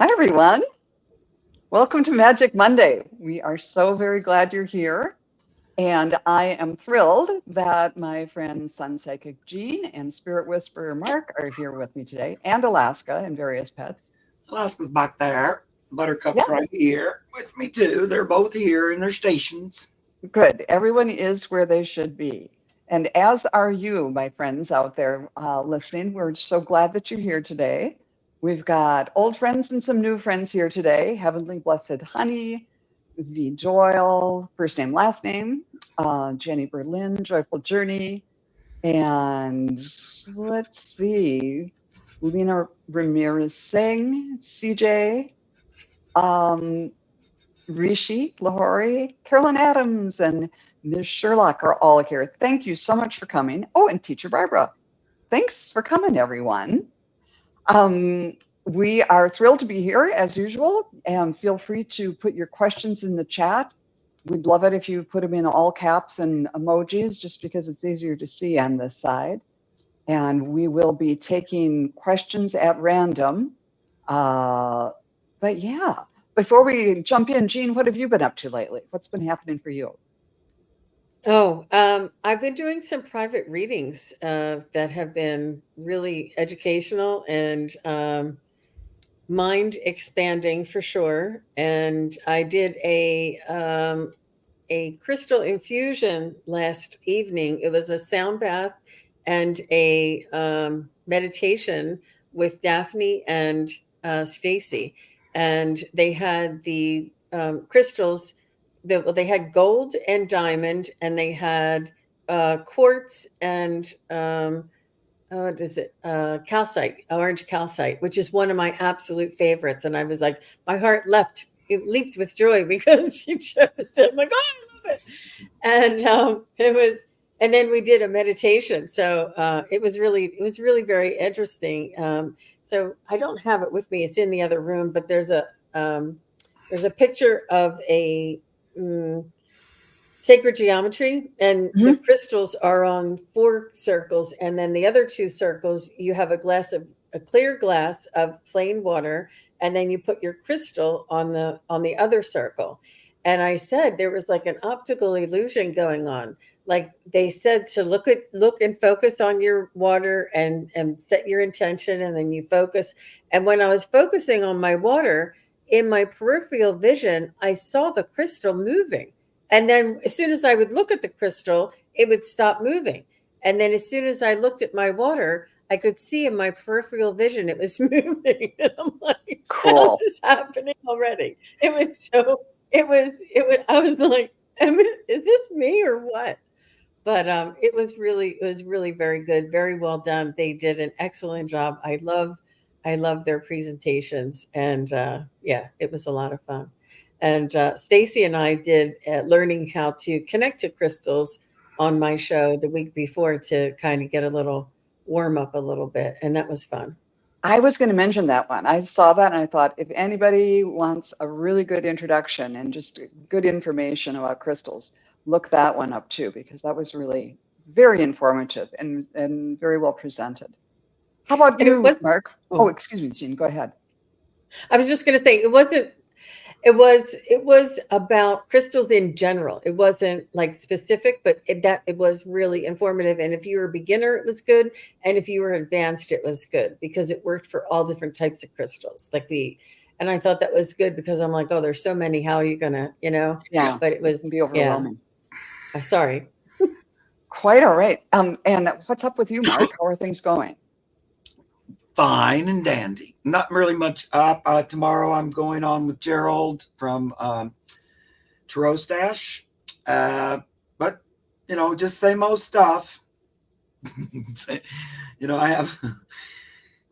Hi, everyone. Welcome to Magic Monday. We are so very glad you're here. And I am thrilled that my friends SunPychic Jean and Spirit Whisperer Mark are here with me today, and Alaska and various pets. Alaska's back there. Yeah, Buttercup's right here with me too. They're both here in their stations. good. Everyone is where they should be. And as are you, my friends out there listening. We're so glad that you're here today. We've got old friends and some new friends here today. Heavenly Blessed Honey, V. Joyle, first name, last name, Jenny Berlin, Joyful Journey, and let's see, Lena Ramirez Singh, CJ, um, Rishi Lahori, Carolyn Adams, and Ms. Sherlock are all here. Thank you so much for coming. Oh, and Teacher Barbara. Thanks for coming, everyone. Um, we are thrilled to be here as usual, and feel free to put your questions in the chat. We'd love it if you put them in all caps and emojis, just because it's easier to see on this side. And we will be taking questions at random. But yeah, before we jump in, Jean, what have you been up to lately? What's been happening for you? I've been doing some private readings that have been really educational and mind expanding for sure. And I did a crystal infusion last evening. It was a sound bath and a meditation with Daphne and Stacy, and they had the crystals. They had gold and diamond, and they had quartz and what is it? Calcite, orange calcite, which is one of my absolute favorites. And I was like, my heart leapt, it leaped with joy because she chose it. I'm like, oh, I love it. And it was, and then we did a meditation. So it was really very interesting. So I don't have it with me; it's in the other room. But there's a picture of a sacred geometry, and the Mhm. crystals are on four circles, and then the other two circles you have a clear glass of plain water, and then you put your crystal on the other circle. And I said there was like an optical illusion going on. Like they said to look and focus on your water and set your intention, and then you focus. And when I was focusing on my water, in my peripheral vision I saw the crystal moving, and then as soon as I would look at the crystal, it would stop moving. And then as soon as I looked at my water, I could see in my peripheral vision it was moving. And I'm like, how's Cool. this happening already? It was so, I was like, is this me or what? But it was really very good, very well done. They did an excellent job. I love their presentations, and yeah, it was a lot of fun. And Stacy and I did learning how to connect to crystals on my show the week before to kind of get a little warm up a little bit, and that was fun. I was going to mention that one. I saw that and I thought if anybody wants a really good introduction and just good information about crystals, look that one up too, because that was really very informative and very well presented. How about And it you, was, Mark? Oh, oh, excuse me, Jean, go ahead. I was just going to say it was about crystals in general. It wasn't like specific, but it was really informative. And if you were a beginner, it was good. And if you were advanced, it was good because it worked for all different types of crystals. And I thought that was good because I'm like, oh, there's so many. How are you gonna, Yeah. Yeah, But it it was, can be yeah. overwhelming. Sorry. Quite all right. And what's up with you, Mark? How are things going? Fine and dandy. Not really much up. Tomorrow I'm going on with Gerald from Tarot Stash. But, just same old stuff. I have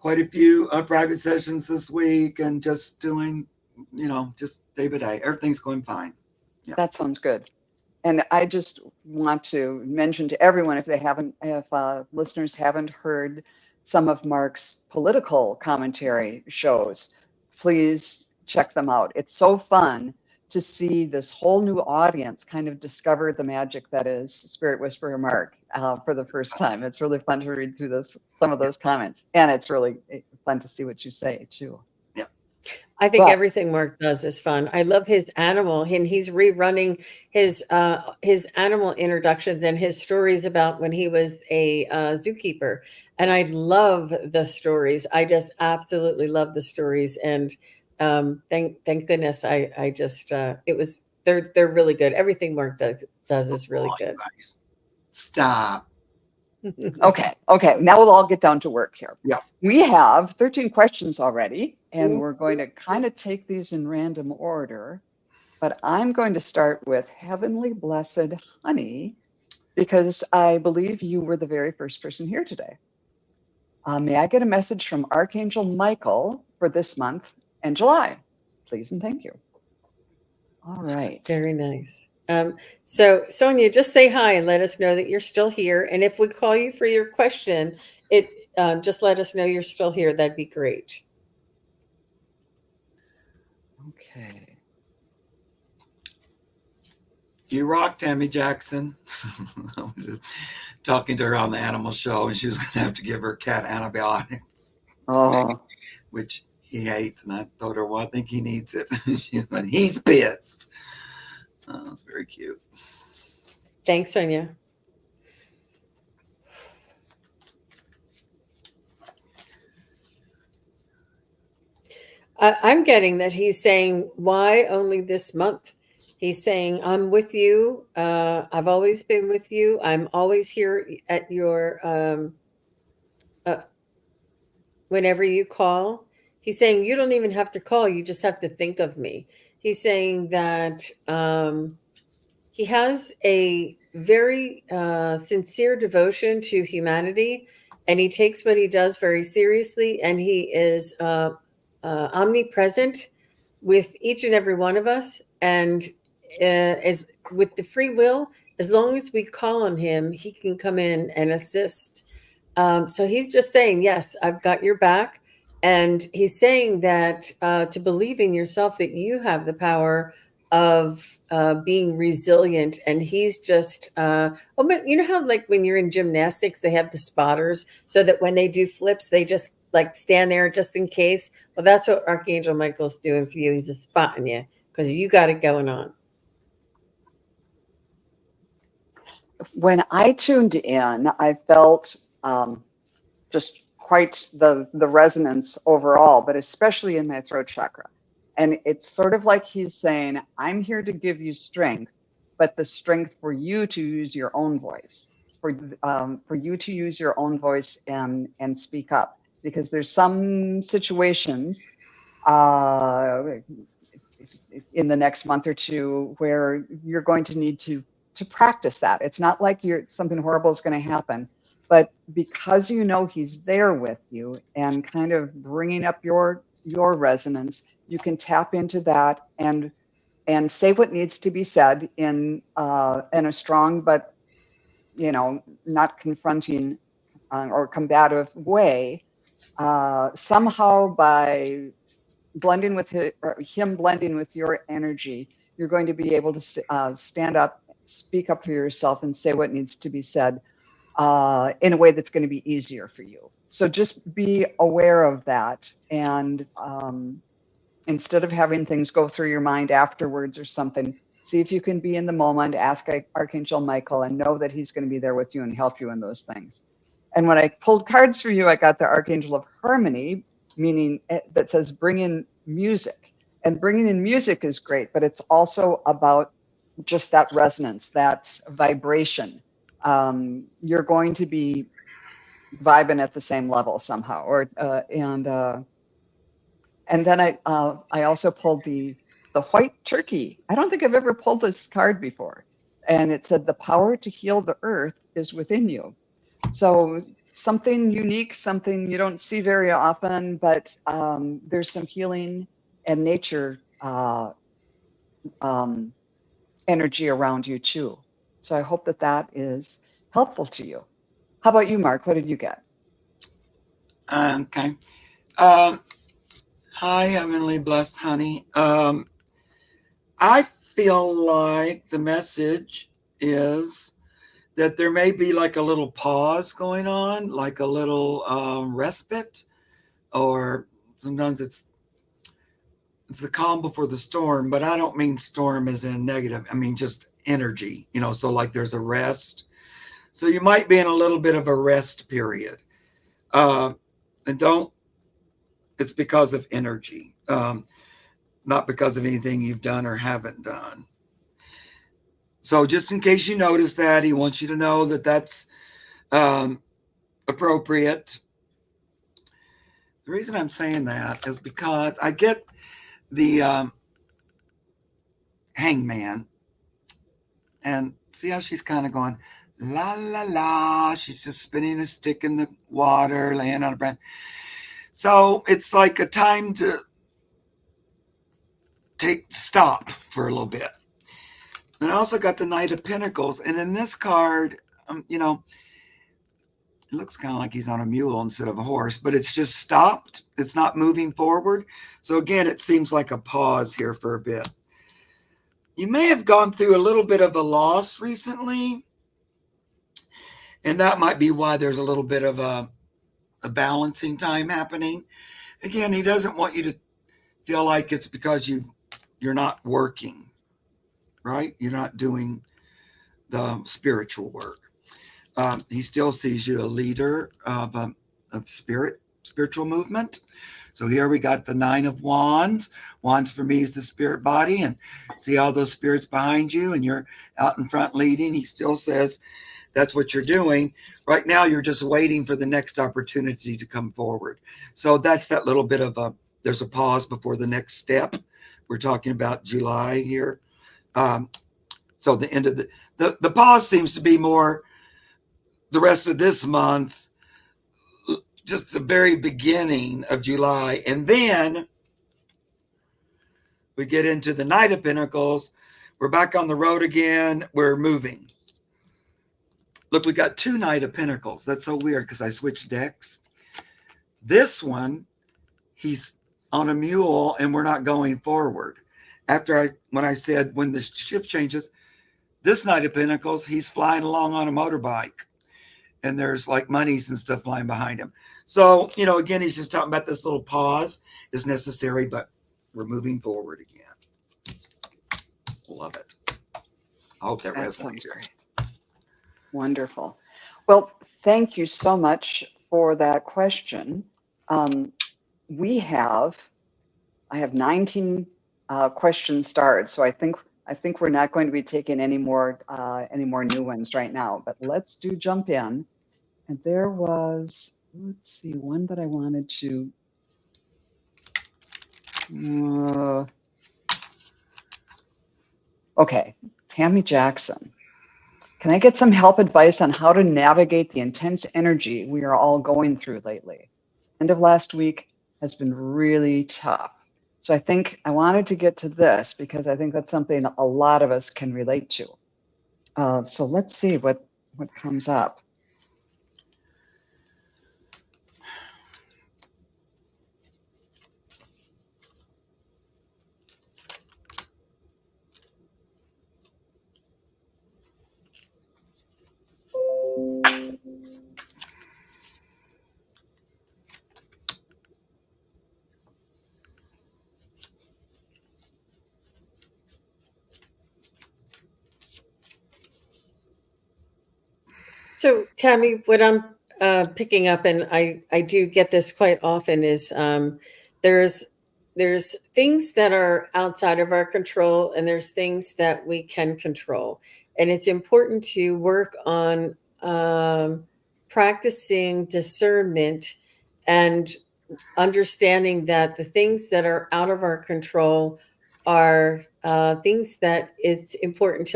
quite a few private sessions this week and just doing, just day by day. Everything's going fine. Yeah. That sounds good. And I just want to mention to everyone, if listeners haven't heard some of Mark's political commentary shows, please check them out. It's so fun to see this whole new audience kind of discover the magic that is Spirit Whisperer Mark for the first time. It's really fun to read through some of those comments, and it's really fun to see what you say too. Yeah. I think But everything Mark does is fun. I love his animal, and he's rerunning his animal introductions and his stories about when he was a zookeeper. And I love the stories. I just absolutely love the stories. And thank goodness I just it was they're really good. Everything Mark does is really Oh, you good. guys, stop. okay, now we'll all get down to work here. Yeah. We have 13 questions already, and Ooh. we're going to kind of take these in random order. But I'm going to start with Heavenly Blessed Honey, because I believe you were the very first person here today. May I get a message from Archangel Michael for this month and July? Please and thank you. All right. Very nice. So Sonia, just say hi and let us know that you're still here. And if we call you for your question, just let us know you're still here. That'd be great. Okay. You rock, Tammy Jackson. I was just talking to her on the animal show, and she was going to have to give her cat antibiotics, which he hates. And I told her, well, I think he needs it. She's like, he's pissed. Oh, that's very cute. Thanks, Sonia. I'm getting that he's saying, why only this month? He's saying, I'm with you. I've always been with you. I'm always here at your, whenever you call. He's saying, you don't even have to call. You just have to think of me. He's saying that he has a very sincere devotion to humanity, and he takes what he does very seriously, and he is omnipresent with each and every one of us, and as with the free will, as long as we call on him, he can come in and assist. So he's just saying, yes, I've got your back. And he's saying that to believe in yourself, that you have the power of being resilient. And he's just, but you know how, like, when you're in gymnastics, they have the spotters so that when they do flips, they just like stand there just in case. Well, that's what Archangel Michael's doing for you. He's just spotting you because you got it going on. When I tuned in, I felt just quite the resonance overall, but especially in my throat chakra. And it's sort of like he's saying, I'm here to give you strength, but the strength for you to use your own voice, for you to use your own voice and speak up, because there's some situations in the next month or two where you're going to need to practice that. It's not like something horrible is going to happen, but because you know he's there with you and kind of bringing up your resonance, you can tap into that and say what needs to be said in a strong but not confronting or combative way. Somehow by blending with him blending with your energy, you're going to be able to stand up, speak up for yourself, and say what needs to be said in a way that's going to be easier for you. So just be aware of that, and instead of having things go through your mind afterwards or something, see if you can be in the moment, ask Archangel Michael, and know that he's going to be there with you and help you in those things. And when I pulled cards for you, I got the Archangel of Harmony, meaning that says bring in music. And bringing in music is great, but it's also about just that resonance, that vibration. You're going to be vibing at the same level somehow, and then I also pulled the white turkey. I don't think I've ever pulled this card before, and it said the power to heal the earth is within you. So something unique, something you don't see very often, but there's some healing and nature energy around you too. So I hope that is helpful to you. How about you, Mark? What did you get? Okay. Hi, Heavenly Blessed Honey. I feel like the message is that there may be like a little pause going on, like a little respite, or sometimes it's it's the calm before the storm, but I don't mean storm as in negative. I mean just energy, so like there's a rest. So you might be in a little bit of a rest period. And it's because of energy, not because of anything you've done or haven't done. So just in case you notice that, he wants you to know that that's appropriate. The reason I'm saying that is because I get the hangman, and see how she's kind of going, la, la, la. She's just spinning a stick in the water, laying on a branch. So it's like a time to stop for a little bit. And I also got the Knight of Pentacles. And in this card, it looks kind of like he's on a mule instead of a horse, but it's just stopped. It's not moving forward. So again, it seems like a pause here for a bit. You may have gone through a little bit of a loss recently, and that might be why there's a little bit of a balancing time happening. Again, he doesn't want you to feel like it's because you're not working, right? You're not doing the spiritual work. He still sees you a leader of spiritual movement. So here we got the 9 of Wands. Wands for me is the spirit body, and see all those spirits behind you, and you're out in front leading. He still says that's what you're doing. Right now, you're just waiting for the next opportunity to come forward. So that's that little bit of there's a pause before the next step. We're talking about July here. So the end of the pause seems to be more the rest of this month, just the very beginning of July. And then we get into the Knight of Pentacles. We're back on the road again. We're moving. Look, we got 2 Knight of Pentacles. That's so weird because I switched decks. This one, he's on a mule and we're not going forward. When I said when the shift changes, this Knight of Pentacles, he's flying along on a motorbike. And there's like monies and stuff flying behind him. So, again, he's just talking about this little pause is necessary, but we're moving forward again. Love it. I hope that resonates. Great. Wonderful. Well, thank you so much for that question. I have 19 questions starred, so I think we're not going to be taking any more new ones right now. But let's jump in. And there was, let's see, one that I wanted to. Okay, Tammy Jackson. Can I get some help advice on how to navigate the intense energy we are all going through lately? End of last week has been really tough. So I think I wanted to get to this because I think that's something a lot of us can relate to. So let's see what comes up. So, Tammy, what I'm picking up, and I do get this quite often, is there's things that are outside of our control, and there's things that we can control, and it's important to work on practicing discernment and understanding that the things that are out of our control are things that it's important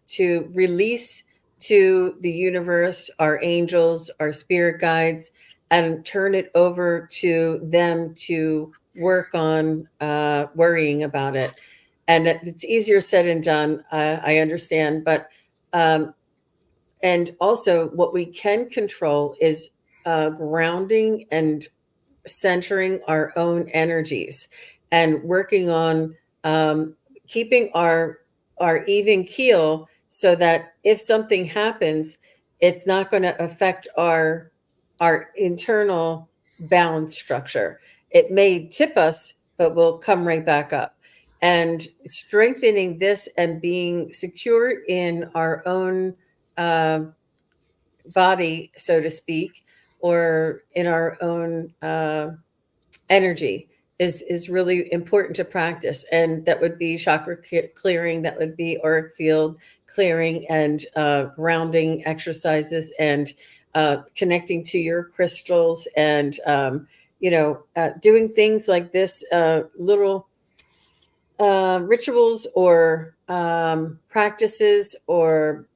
to release to the universe, our angels, our spirit guides, and turn it over to them to work on worrying about it. And it's easier said than done, I understand. But and also what we can control is grounding and centering our own energies and working on keeping our even keel, so that if something happens, it's not going to affect our internal balance structure. It may tip us but we'll come right back up. And strengthening this and being secure in our own body, so to speak, or in our own energy is really important to practice. And that would be chakra clearing, that would be auric field clearing, and grounding exercises, and connecting to your crystals, and doing things like this, little rituals or practices or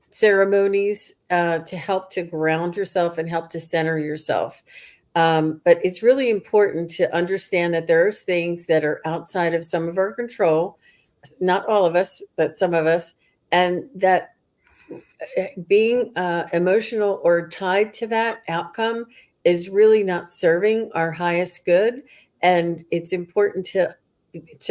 ceremonies to help to ground yourself and help to center yourself. But it's really important to understand that there's things that are outside of some of our control, not all of us, but some of us, and that being emotional or tied to that outcome is really not serving our highest good. And it's important to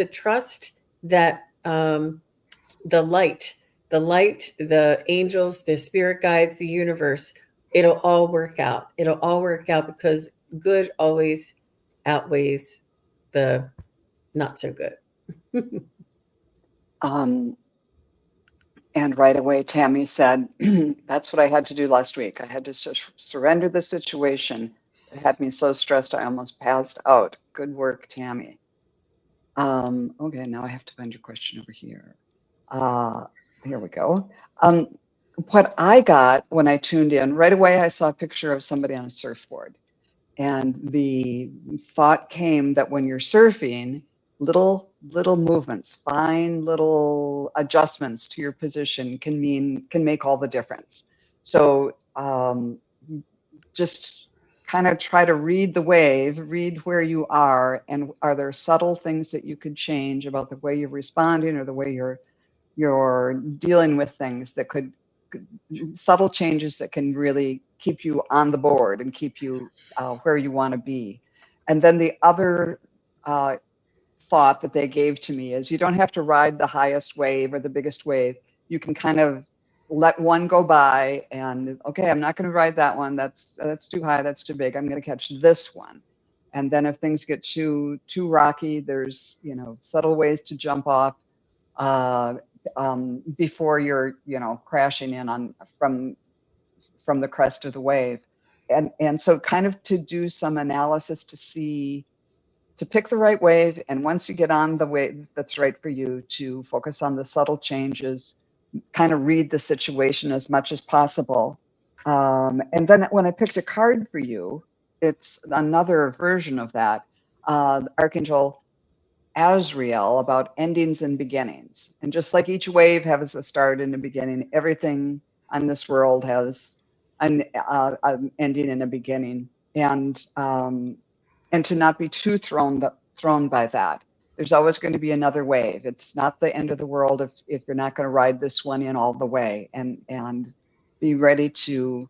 trust that the light, the angels, the spirit guides, the universe, it'll all work out. It'll all work out because good always outweighs the not so good. And right away, Tammy said, that's what I had to do last week. I had to surrender the situation. It had me so stressed, I almost passed out. Good work, Tammy. Okay, now I have to find your question over here. Here we go. What I got when I tuned in, right away, I saw a picture of somebody on a surfboard. And the thought came that when you're surfing, little movements, fine little adjustments to your position can make all the difference. So just kind of try to read the wave, read where you are, and are there subtle things that you could change about the way you're responding or the way you're dealing with things that could subtle changes that can really keep you on the board and keep you where you want to be. And then the other thought that they gave to me is you don't have to ride the highest wave or the biggest wave. You can kind of let one go by and, okay, I'm not going to ride that one. That's too high. That's too big. I'm going to catch this one. And then if things get too rocky, there's, subtle ways to jump off before you're, crashing in from the crest of the wave. And so kind of to do some analysis to pick the right wave. And once you get on the wave that's right for you, to focus on the subtle changes, kind of read the situation as much as possible. And then when I picked a card for you, it's another version of that. Archangel Azrael, about endings and beginnings. And just like each wave has a start and a beginning, everything on this world has an ending and a beginning. And to not be too thrown by that. There's always going to be another wave. It's not the end of the world if you're not going to ride this one in all the way, and be ready to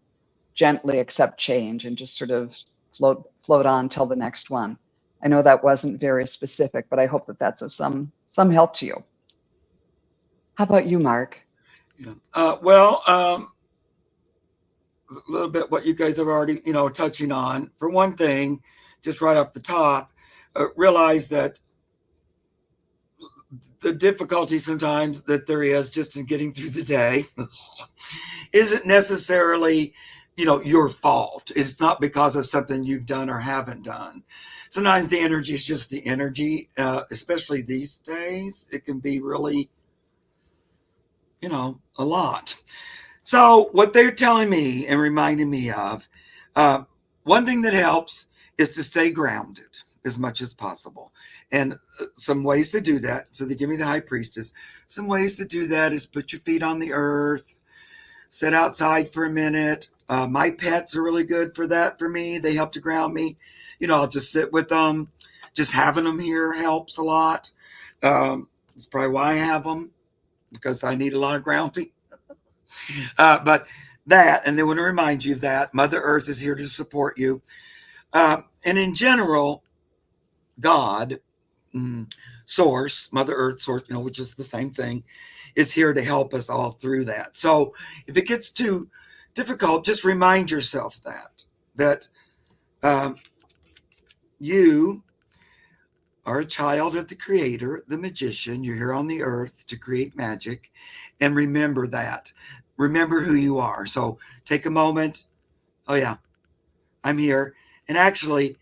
gently accept change and just sort of float on till the next one. I know that wasn't very specific, but I hope that that's of some help to you. How about you, Mark? Yeah. A little bit what you guys are already, touching on. For one thing, just right off the top, realize that the difficulty sometimes that there is just in getting through the day isn't necessarily, your fault. It's not because of something you've done or haven't done. Sometimes the energy is just the energy, especially these days. It can be really, a lot. So what they're telling me and reminding me of, one thing that helps is to stay grounded as much as possible. And some ways to do that, so they give me the High Priestess. Some ways to do that is put your feet on the earth, sit outside for a minute. My pets are really good for that for me. They help to ground me. I'll just sit with them. Just having them here helps a lot. That's probably why I have them, because I need a lot of grounding. But that, and they want to remind you of that. Mother Earth is here to support you. And in general, God, Source, Mother Earth, Source, which is the same thing, is here to help us all through that. So if it gets too difficult, just remind yourself that you are a child of the Creator, the magician. You're here on the earth to create magic. And remember that. Remember who you are. So take a moment. Oh, yeah, I'm here. And actually,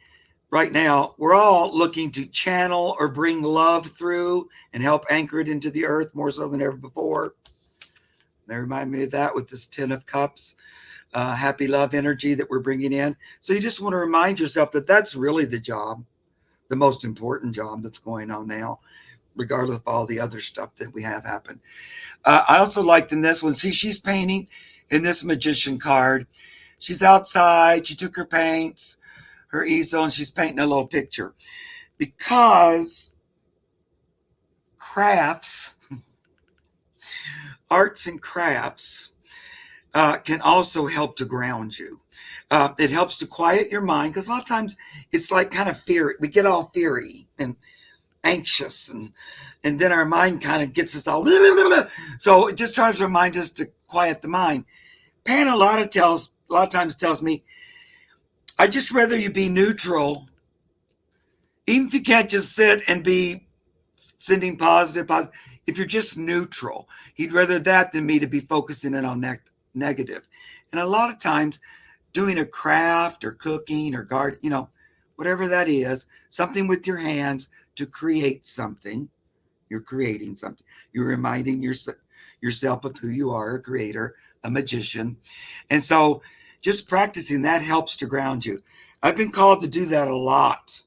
right now, we're all looking to channel or bring love through and help anchor it into the earth more so than ever before. They remind me of that with this 10 of Cups, happy love energy that we're bringing in. So you just want to remind yourself that that's really the job, the most important job that's going on now, regardless of all the other stuff that we have happen. I also liked in this one, see, she's painting in this magician card. She's outside. She took her paints, her easel, and she's painting a little picture. Because crafts, arts and crafts, can also help to ground you. It helps to quiet your mind, because a lot of times it's like kind of fear. We get all fiery and anxious, and then our mind kind of gets us all. So it just tries to remind us to quiet the mind. Pan a lot of times tells me, I'd just rather you be neutral, even if you can't just sit and be sending positive. If you're just neutral, he'd rather that than me to be focusing in on negative. And a lot of times, doing a craft or cooking or garden, whatever that is, something with your hands to create something. You're creating something. You're reminding yourself of who you are, a creator, a magician. And so just practicing that helps to ground you. I've been called to do that a lot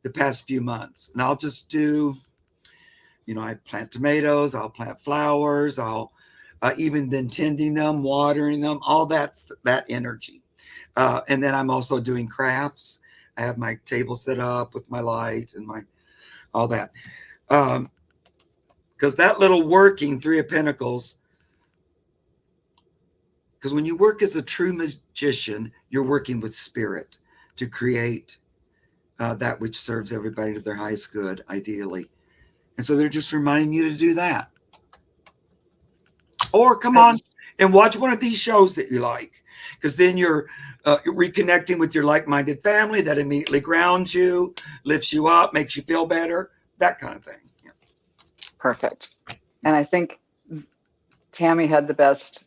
the past few months. And I'll just do, I plant tomatoes, I'll plant flowers, I'll even then tending them, watering them, all that energy. And then I'm also doing crafts. I have my table set up with my light and all that. Because that little working Three of Pentacles, because when you work as a true magician, you're working with spirit to create that which serves everybody to their highest good, ideally. And so they're just reminding you to do that. Or come on and watch one of these shows that you like, because then you're reconnecting with your like-minded family. That immediately grounds you, lifts you up, makes you feel better, that kind of thing. Yeah. Perfect. And I think Tammy had the best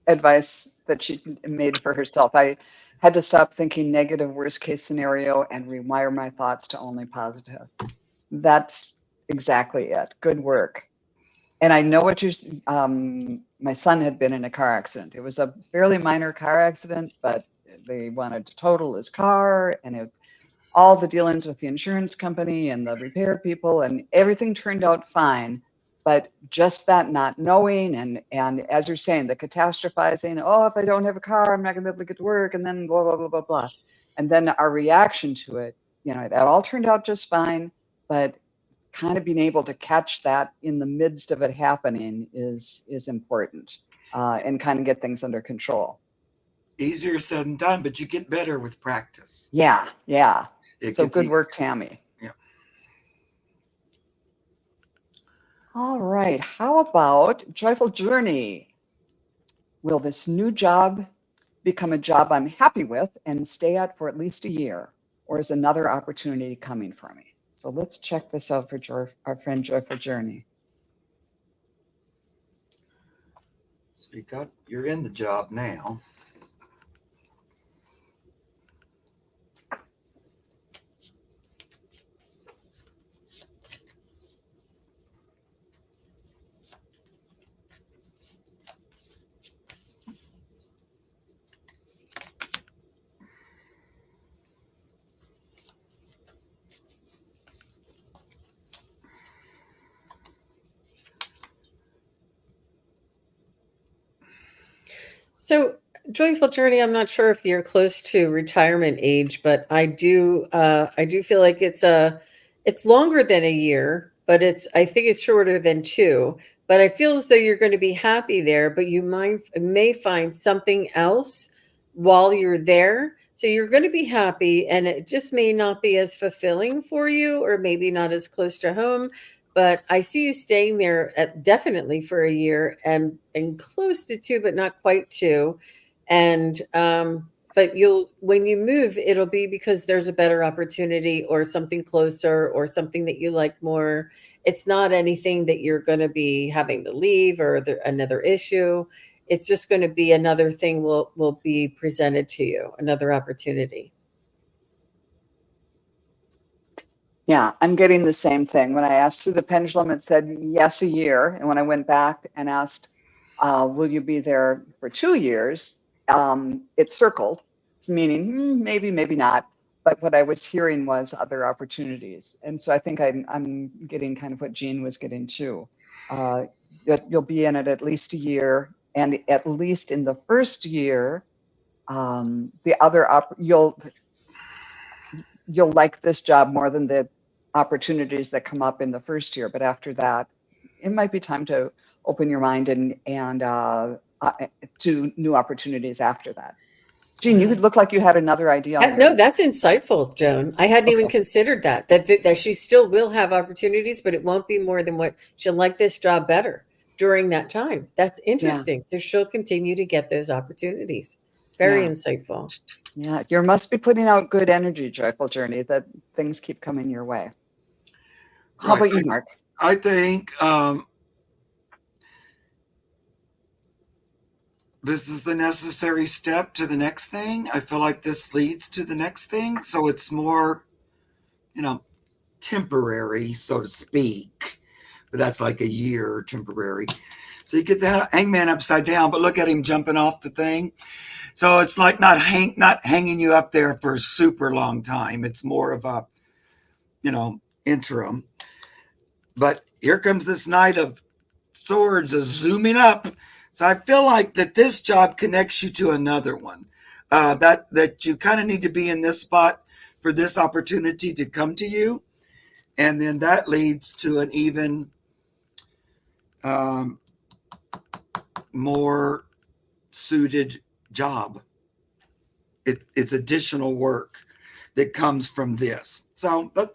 advice that she made for herself. I had to stop thinking negative worst case scenario and rewire my thoughts to only positive. That's exactly it. Good work. And I know what my son had been in a car accident. It was a fairly minor car accident, but they wanted to total his car, and all the dealings with the insurance company and the repair people, and everything turned out fine. But just that not knowing, and as you're saying, the catastrophizing, oh, if I don't have a car, I'm not gonna be able to get to work, and then blah, blah, blah, blah, blah. And then our reaction to it, that all turned out just fine, but kind of being able to catch that in the midst of it happening is important, and kind of get things under control. Easier said than done, but you get better with practice. Yeah. So good easier. work, Tammy. Yeah. All right. How about Joyful Journey? Will this new job become a job I'm happy with and stay at for at least a year? Or is another opportunity coming for me? So let's check this out for our friend Joyful Journey. So you're in the job now. So, Joyful Journey, I'm not sure if you're close to retirement age, but I do feel like it's longer than a year, but I think it's shorter than 2. But I feel as though you're going to be happy there, but you may find something else while you're there. So you're going to be happy, and it just may not be as fulfilling for you, or maybe not as close to home. But I see you staying there definitely for a year, and close to 2, but not quite 2. And But when you move, it'll be because there's a better opportunity or something closer or something that you like more. It's not anything that you're going to be having to leave or another issue. It's just going to be another thing will be presented to you, another opportunity. Yeah, I'm getting the same thing. When I asked through the pendulum, it said yes, a year. And when I went back and asked, will you be there for 2 years? It circled. It's meaning maybe, maybe not. But what I was hearing was other opportunities. And so I think I'm getting kind of what Jean was getting too. That you'll be in it at least a year. And at least in the first year, the other you'll like this job more than the opportunities that come up in the first year. But after that, it might be time to open your mind and to new opportunities after that. Jean, you look like you had another idea. No, that's insightful, Joan. I hadn't even considered that she still will have opportunities, but it won't be more than what she'll like this job better during that time. That's interesting. So she'll continue to get those opportunities. Very insightful. Yeah, you must be putting out good energy, Joyful Journey, that things keep coming your way. How about you, Mark? I think this is the necessary step to the next thing. I feel like this leads to the next thing. So it's more, temporary, so to speak. But that's like a year temporary. So you get the hangman upside down, but look at him jumping off the thing. So it's like not hanging you up there for a super long time. It's more of a, interim. But here comes this Knight of Swords zooming up. So I feel like that this job connects you to another one. That you kind of need to be in this spot for this opportunity to come to you. And then that leads to an even more suited job. It's additional work that comes from this. So, but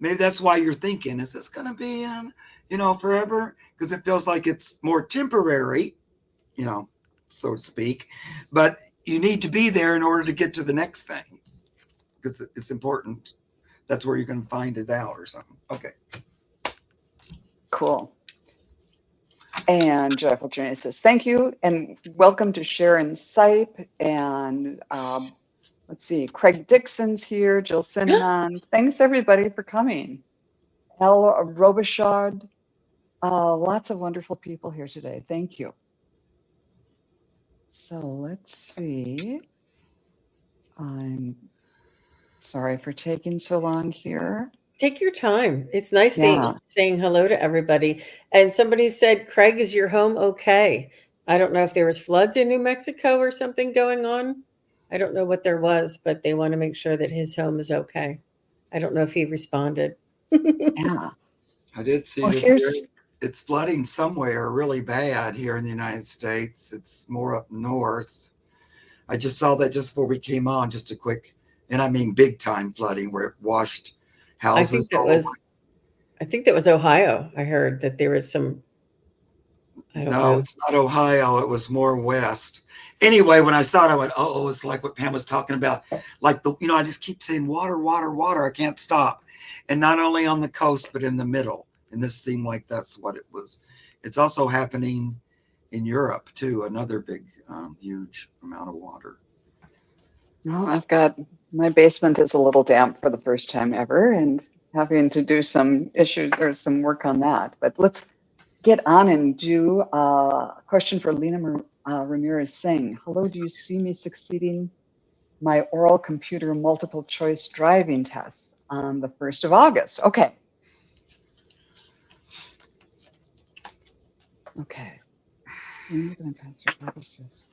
maybe that's why you're thinking, is this going to be, forever? Because it feels like it's more temporary, so to speak. But you need to be there in order to get to the next thing, because it's important. That's where you're going to find it out or something. Okay. Cool. And Joyful Journey says, thank you. And welcome to Sharon Sipe. And let's see, Craig Dixon's here, Jill Cinnamon. Thanks, everybody, for coming. Elle Robichaud. Lots of wonderful people here today. Thank you. So let's see. I'm sorry for taking so long here. Take your time. It's nice saying hello to everybody. And somebody said, Craig, is your home okay? I don't know if there was floods in New Mexico or something going on. I don't know what there was, but they want to make sure that his home is okay. I don't know if he responded. Yeah. I did see that it's flooding somewhere really bad here in the United States. It's more up north. I just saw that just before we came on, just a quick, and I mean big time flooding where it washed houses. I think that was Ohio. I heard that there was some. I don't know. It's not Ohio. It was more west. Anyway, when I saw it, I went, oh, it's like what Pam was talking about. Like I just keep saying water, water, water. I can't stop. And not only on the coast, but in the middle. And this seemed like that's what it was. It's also happening in Europe too. Another big, huge amount of water. No, my basement is a little damp for the first time ever, and having to do some issues or some work on that. But let's get on and do a question for Lena Ramirez Singh. Hello, do you see me succeeding my oral computer multiple choice driving tests on the 1st of August? Okay. Okay. I'm going to pass your purposes.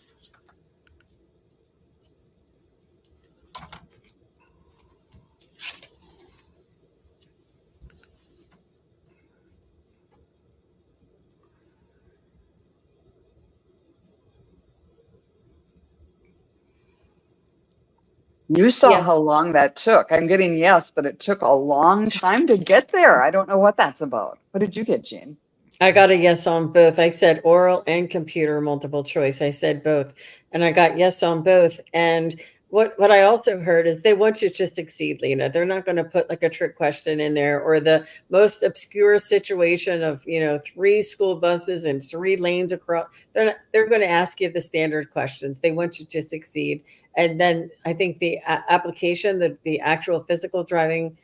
You saw how long that took. I'm getting yes, but it took a long time to get there. I don't know what that's about. What did you get, Jean? I got a yes on both. I said oral and computer multiple choice. I said both, and I got yes on both. And what I also heard is they want you to succeed, Lena. They're not going to put like a trick question in there or the most obscure situation of, 3 school buses and 3 lanes across. They're going to ask you the standard questions. They want you to succeed. And then I think the application, the actual physical driving,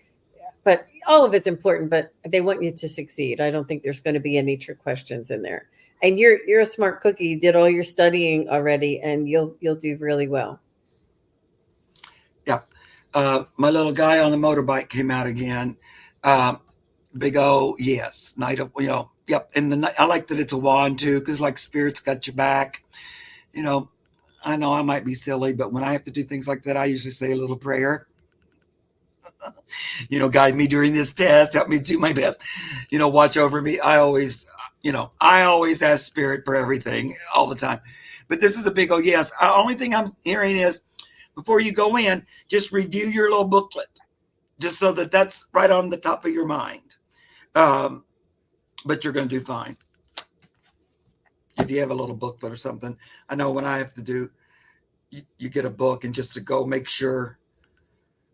but all of it's important, but they want you to succeed. I don't think there's going to be any trick questions in there. And you're a smart cookie. You did all your studying already, and you'll do really well. Yeah. My little guy on the motorbike came out again. Big O, yes. Night of, yep. And I like that it's a wand too, because like spirit's got your back. I know I might be silly, but when I have to do things like that, I usually say a little prayer. Guide me during this test, help me do my best, watch over me. I always ask spirit for everything all the time. But this is a big yes. The only thing I'm hearing is before you go in, just review your little booklet, just so that that's right on the top of your mind. But you're going to do fine. If you have a little booklet or something. I know when I have to do, you get a book and just to go make sure,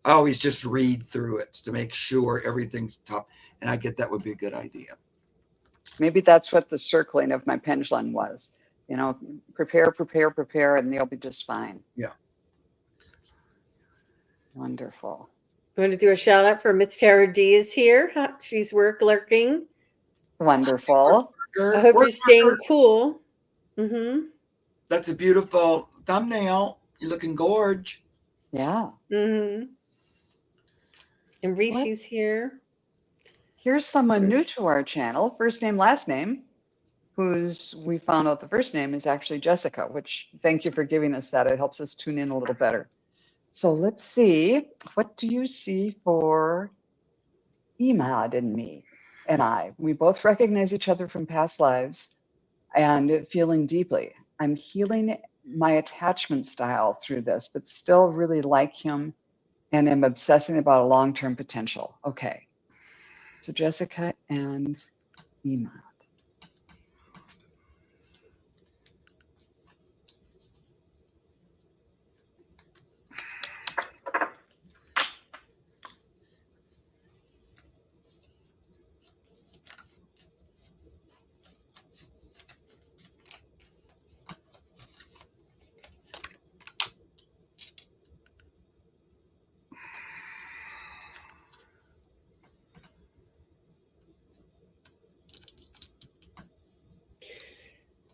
I always just read through it to make sure everything's top. And I get that would be a good idea. Maybe that's what the circling of my pendulum was. Prepare, and they'll be just fine. Yeah. Wonderful. I'm going to do a shout out for Miss Tara D is here. She's lurking. Wonderful. I hope you're staying cool. Mm-hmm. That's a beautiful thumbnail. You're looking gorge. Yeah. Mm-hmm. And Rishi's here. Here's someone new to our channel, first name, last name, we found out the first name is actually Jessica, which thank you for giving us that. It helps us tune in a little better. So let's see, what do you see for Emad and me and I? We both recognize each other from past lives and feeling deeply. I'm healing my attachment style through this, but still really like him and am obsessing about a long-term potential. Okay. So Jessica and Emad.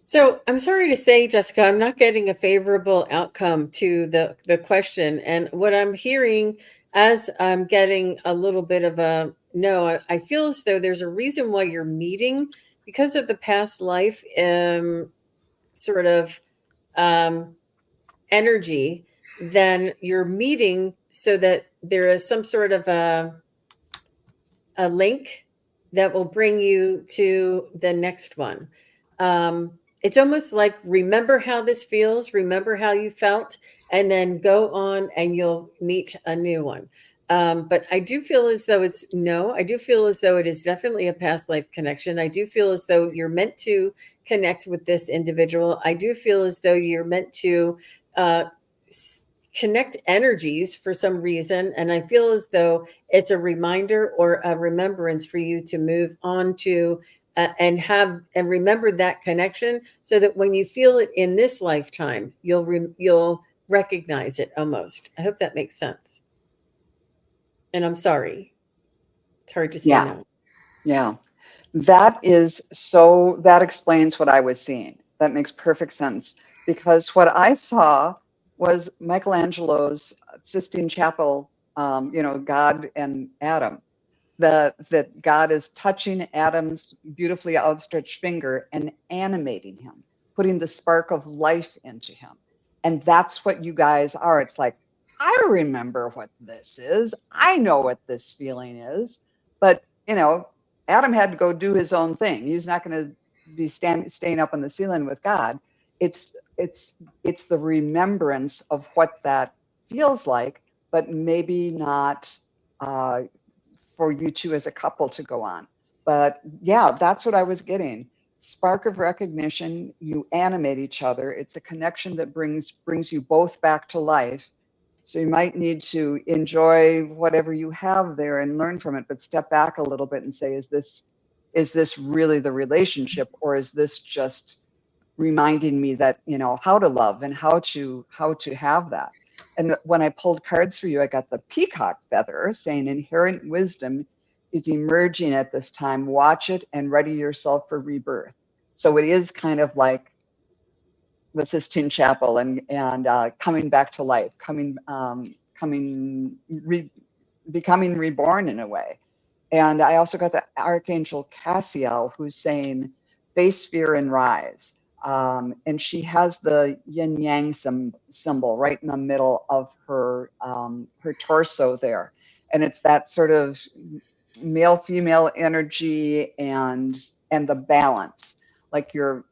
So I'm sorry to say, Jessica, I'm not getting a favorable outcome to the question. And what I'm hearing as I'm getting a little bit of a no, I feel as though there's a reason why you're meeting because of the past life sort of energy. Then you're meeting so that there is some sort of a link that will bring you to the next one. It's almost like remember how this feels, remember how you felt, and then go on and you'll meet a new one. But I do feel as though I do feel as though it is definitely a past life connection. I do feel as though you're meant to connect with this individual. I do feel as though you're meant to connect energies for some reason. And I feel as though it's a reminder or a remembrance for you to move on to and remember that connection so that when you feel it in this lifetime, you'll recognize it almost. I hope that makes sense. And I'm sorry. It's hard to say no. Yeah. That explains what I was seeing. That makes perfect sense because what I saw was Michelangelo's Sistine Chapel, God and Adam. That God is touching Adam's beautifully outstretched finger and animating him, putting the spark of life into him. And that's what you guys are. It's like, I remember what this is. I know what this feeling is. But, Adam had to go do his own thing. He was not going to be staying up on the ceiling with God. It's the remembrance of what that feels like, but maybe not for you two as a couple to go on. But yeah, that's what I was getting. Spark of recognition, you animate each other. It's a connection that brings you both back to life. So you might need to enjoy whatever you have there and learn from it, but step back a little bit and say, is this really the relationship, or is this just reminding me that, you know, how to love and how to have that? And when I pulled cards for you, I got the peacock feather saying inherent wisdom is emerging at this time. Watch it and ready yourself for rebirth. So it is kind of like the Sistine Chapel and coming back to life, becoming reborn in a way. And I also got the Archangel Cassiel, who's saying, face fear and rise. And she has the yin yang symbol right in the middle of her torso there. And it's that sort of male female energy and the balance. Like you're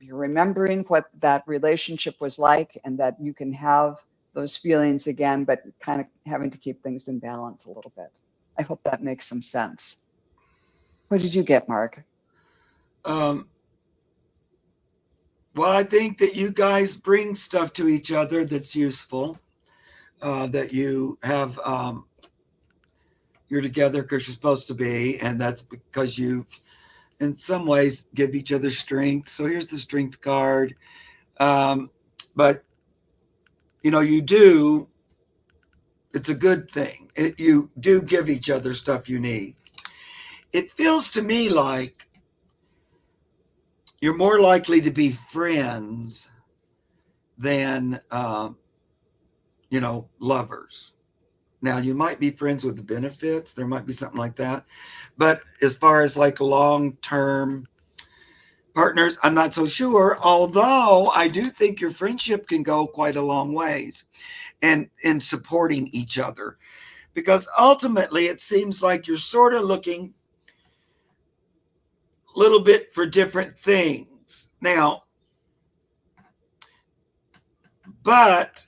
remembering what that relationship was like, and that you can have those feelings again, but kind of having to keep things in balance a little bit. I hope that makes some sense. What did you get, Mark? Well, I think that you guys bring stuff to each other that's useful, that you have, you're together because you're supposed to be, and that's because you, in some ways, give each other strength. So here's the strength card. But, you know, you do, it's a good thing. You do give each other stuff you need. It feels to me like you're more likely to be friends than, you know, lovers. Now, you might be friends with the benefits. There might be something like that. But as far as like long-term partners, I'm not so sure. Although I do think your friendship can go quite a long ways and in supporting each other. Because ultimately, it seems like you're sort of looking a little bit for different things. Now, but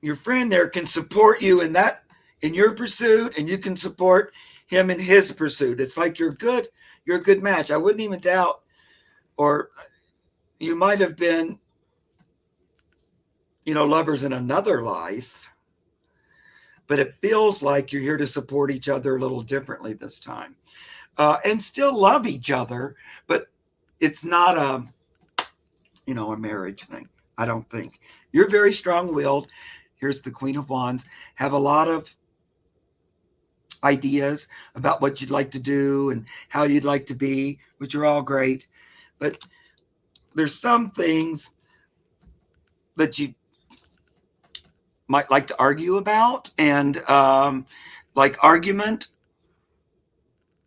your friend there can support you in your pursuit, and you can support him in his pursuit. It's like you're a good match. I wouldn't even doubt, or you might have been, you know, lovers in another life, but it feels like you're here to support each other a little differently this time, and still love each other, but it's not a, you know, a marriage thing. I don't think. You're very strong-willed. Here's the Queen of Wands. Have a lot of ideas about what you'd like to do and how you'd like to be, which are all great. But there's some things that you might like to argue about, and like argument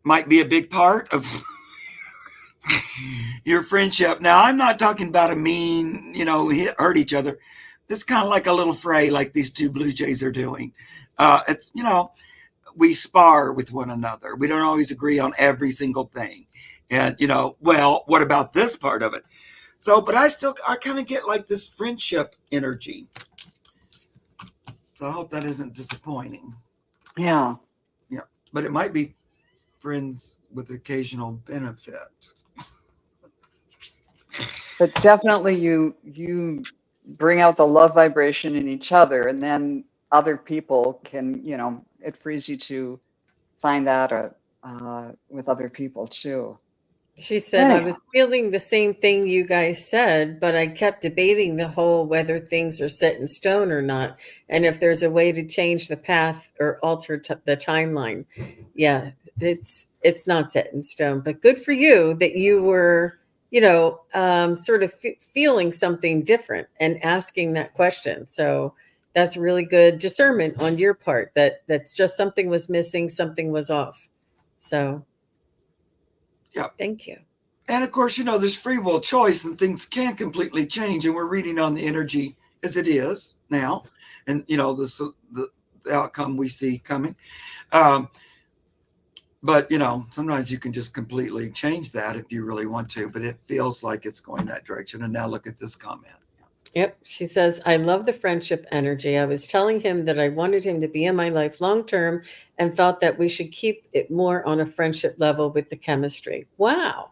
might be a big part of your friendship. Now, I'm not talking about a mean, you know, hurt each other. It's kind of like a little fray, like these two blue jays are doing. It's, you know, we spar with one another. We don't always agree on every single thing. And, you know, well, what about this part of it? So, but I kind of get like this friendship energy. So I hope that isn't disappointing. Yeah. Yeah. But it might be friends with occasional benefit. But definitely you bring out the love vibration in each other, and then other people can, you know, it frees you to find that with other people too. She said, I Anyhow, was feeling the same thing you guys said, but I kept debating the whole whether things are set in stone or not, and if there's a way to change the path or alter the timeline. Yeah, it's not set in stone, but good for you that you were, you know, sort of feeling something different and asking that question. So that's really good discernment on your part, that's just something was missing, something was off. So yeah. Thank you. And of course, you know, there's free will choice and things can completely change. And we're reading on the energy as it is now. And, you know, the outcome we see coming. But, you know, sometimes you can just completely change that if you really want to. But it feels like it's going that direction. And now look at this comment. Yep. She says, I love the friendship energy. I was telling him that I wanted him to be in my life long term and felt that we should keep it more on a friendship level with the chemistry. Wow.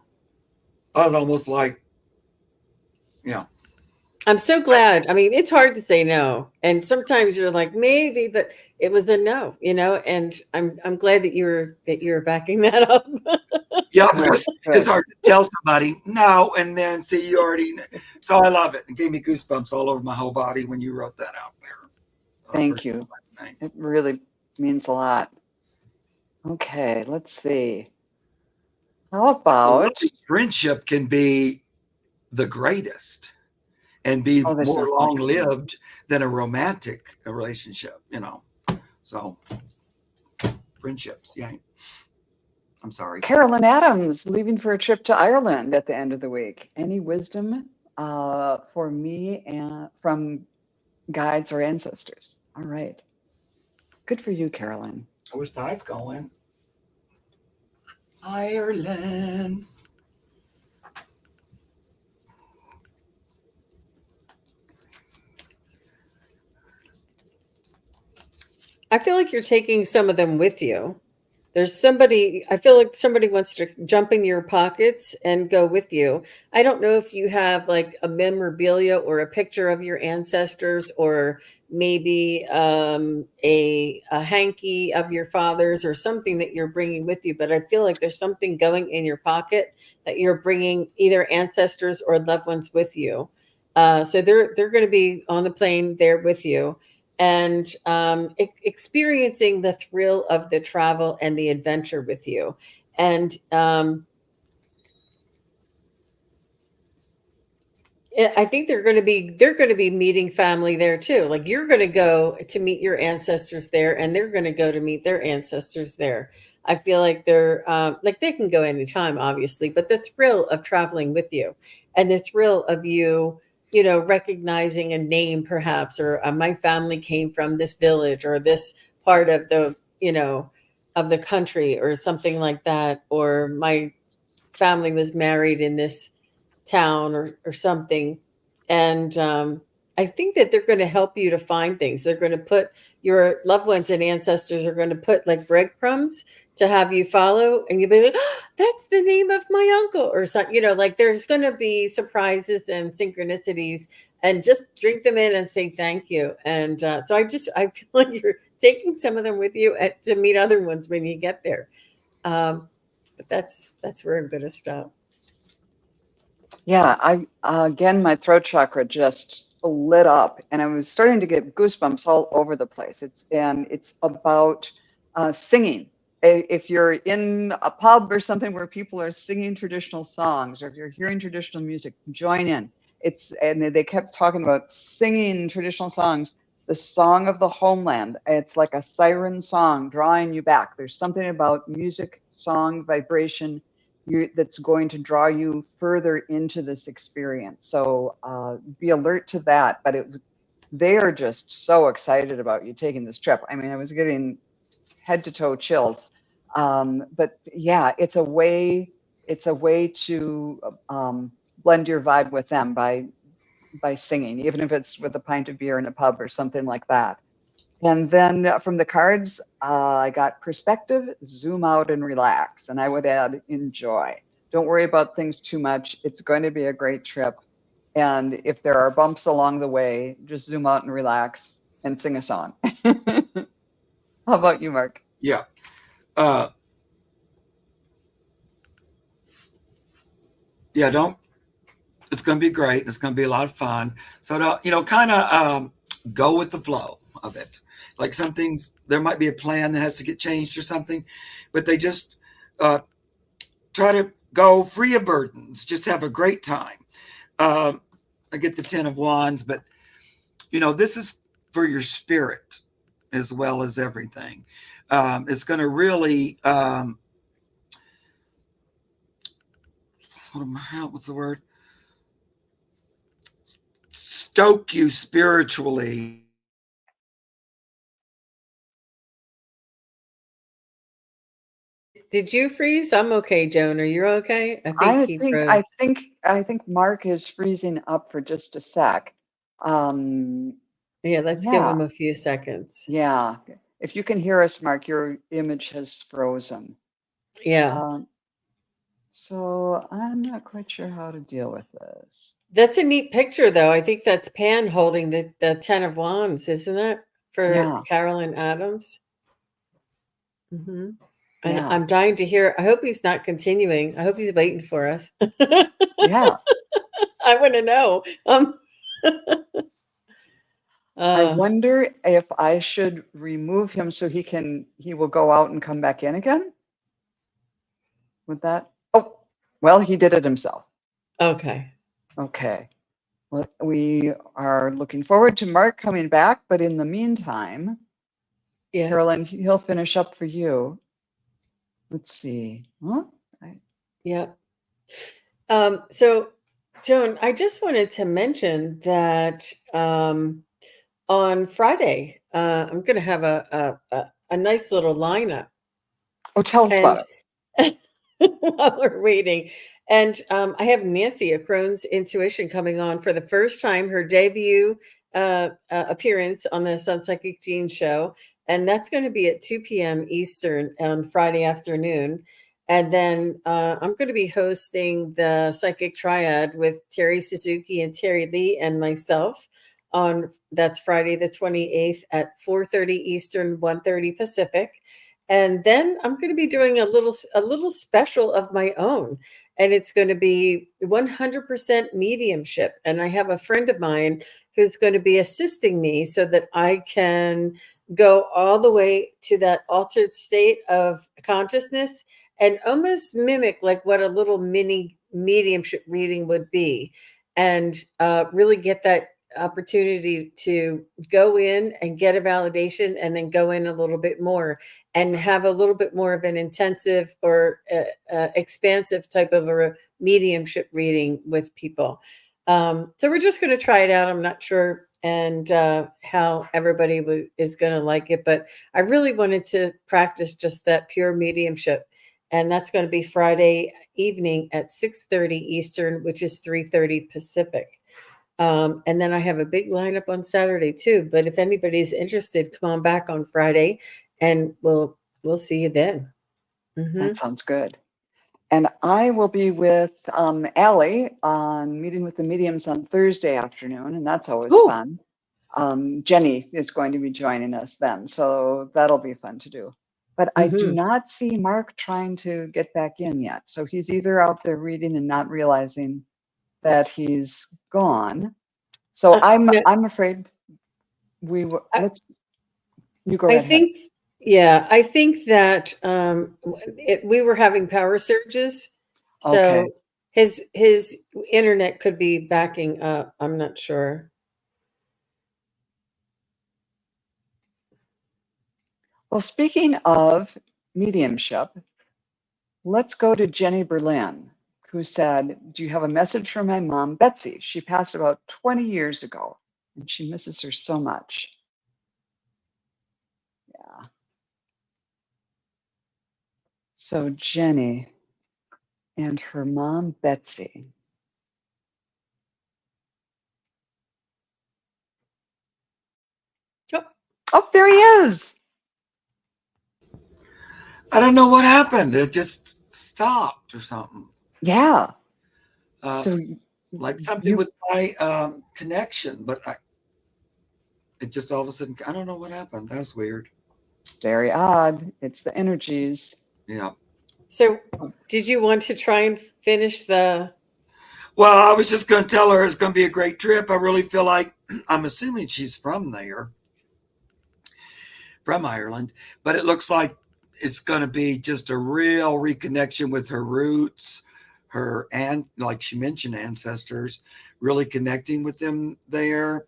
I was almost like, yeah. I'm so glad. I mean, it's hard to say no. And sometimes you're like, maybe, but it was a no, and I'm glad that you're backing that up. Yeah, Good, because good. it's hard to tell somebody no, and then see you already. So I love it. It gave me goosebumps all over my whole body when you wrote that out there. Thank you. Last night. It really means a lot. Okay, let's see. How about Friendship can be the greatest and be this more is long lived than a romantic relationship, So friendships, yeah. I'm sorry. Carolyn Adams leaving for a trip to Ireland at the end of the week. Any wisdom for me and from guides or ancestors? All right. Good for you, Carolyn. I wish Ty's going. Ireland. I feel like you're taking some of them with you. There's somebody, I feel like somebody wants to jump in your pockets and go with you. I don't know if you have like a memorabilia or a picture of your ancestors, or maybe a hanky of your father's, or something that you're bringing with you. But I feel like there's something going in your pocket that you're bringing either ancestors or loved ones with you. So they're going to be on the plane there with you, and experiencing the thrill of the travel and the adventure with you. And I think they're going to be meeting family there too. Like, you're going to go to meet your ancestors there, and they're going to go to meet their ancestors there. I feel like they're like, they can go anytime, obviously, but the thrill of traveling with you, and the thrill of you, recognizing a name perhaps, or my family came from this village or this part of of the country, or something like that, or my family was married in this town, or something. And I think that they're going to help you to find things. They're going to put, your loved ones and ancestors are going to put like breadcrumbs to have you follow, and you'll be like, oh, that's the name of my uncle, or something. Like, there's going to be surprises and synchronicities, and just drink them in and say thank you. And so I feel like you're taking some of them with you to meet other ones when you get there. But that's where I'm going to stop. Yeah, I again, my throat chakra just lit up, and I was starting to get goosebumps all over the place. It's about singing. If you're in a pub or something where people are singing traditional songs, or if you're hearing traditional music, join in. And they kept talking about singing traditional songs. The song of the homeland. It's like a siren song drawing you back. There's something about music, song, vibration that's going to draw you further into this experience. So be alert to that. But they are just so excited about you taking this trip. I mean, I was getting head to toe chills. But yeah, it's a way to blend your vibe with them by singing, even if it's with a pint of beer in a pub or something like that. And then from the cards, I got perspective, zoom out and relax. And I would add enjoy. Don't worry about things too much. It's going to be a great trip. And if there are bumps along the way, just zoom out and relax and sing a song. How about you, Mark? Yeah. Yeah, it's going to be great. It's going to be a lot of fun. So, kind of go with the flow of it. Like, some things, there might be a plan that has to get changed or something, but they just try to go free of burdens, just have a great time. I get the 10 of Wands, but, this is for your spirit as well as everything. It's going to really, what's the word? Stoke you spiritually. Did you freeze? I'm okay, Joan. Are you okay? I think he froze. I think Mark is freezing up for just a sec. Yeah, let's give Yeah, him a few seconds. yeah. If you can hear us, Mark, your image has frozen. Yeah. So I'm not quite sure how to deal with this. That's a neat picture, though. I think that's Pan holding the Ten of Wands, isn't it? For Yeah, Carolyn Adams. And yeah, I'm dying to hear. I hope he's not continuing. I hope he's waiting for us. yeah. I want to know. I Uh, wonder if I should remove him so he will go out and come back in again. Would that? Oh, well, he did it himself. okay. Okay. Well, we are looking forward to Mark coming back, but in the meantime, Yeah. Carolyn, he'll finish up for you. Let's see. Huh? Yeah. So, Joan, I just wanted to mention that on Friday, I'm going to have a nice little lineup. Oh, tell us about And it. while we're waiting, and I have Nancy, a Crohn's Intuition, coming on for the first time, her debut appearance on the SunPychic Jean show. And that's going to be at 2 p.m. Eastern on Friday afternoon. And then I'm going to be hosting the Psychic Triad with Terry Suzuki and Terry Lee and myself on that's Friday the 28th at 4:30 Eastern, 1:30 Pacific. And then I'm going to be doing a little special of my own, and it's going to be 100% mediumship. And I have a friend of mine who's going to be assisting me so that I can go all the way to that altered state of consciousness and almost mimic like what a little mini mediumship reading would be, and really get that opportunity to go in and get a validation and then go in a little bit more and have a little bit more of an intensive or expansive type of a mediumship reading with people. So we're just going to try it out. I'm not sure and how everybody is going to like it, but I really wanted to practice just that pure mediumship. And that's going to be Friday evening at 6:30 Eastern, which is 3:30 Pacific. And then I have a big lineup on Saturday too. But if anybody's interested, come on back on Friday, and we'll see you then. That sounds good. And I will be with Allie on Meeting with the Mediums on Thursday afternoon, and that's always Ooh. fun. Jenny is going to be joining us then, so that'll be fun to do. But I do not see Mark trying to get back in yet. So he's either out there reading and not realizing that he's gone. So I'm afraid you go I right ahead. think, yeah, I think that we were having power surges, so Okay. his internet could be backing up. I'm not sure. Well, speaking of mediumship, let's go to Jenny Berlin, who said, "Do you have a message from my mom, Betsy? She passed about 20 years ago, and she misses her so much." Yeah. So Jenny and her mom, Betsy. Oh, there he is. I don't know what happened. It just stopped or something. Yeah. So like something with my connection, but it just all of a sudden, I don't know what happened. That was weird. Very odd. It's the energies. Yeah. So did you want to try and finish the... Well, I was just going to tell her it's going to be a great trip. I really feel like, I'm assuming she's from there, from Ireland, but it looks like it's going to be just a real reconnection with her roots, like she mentioned, ancestors, really connecting with them there.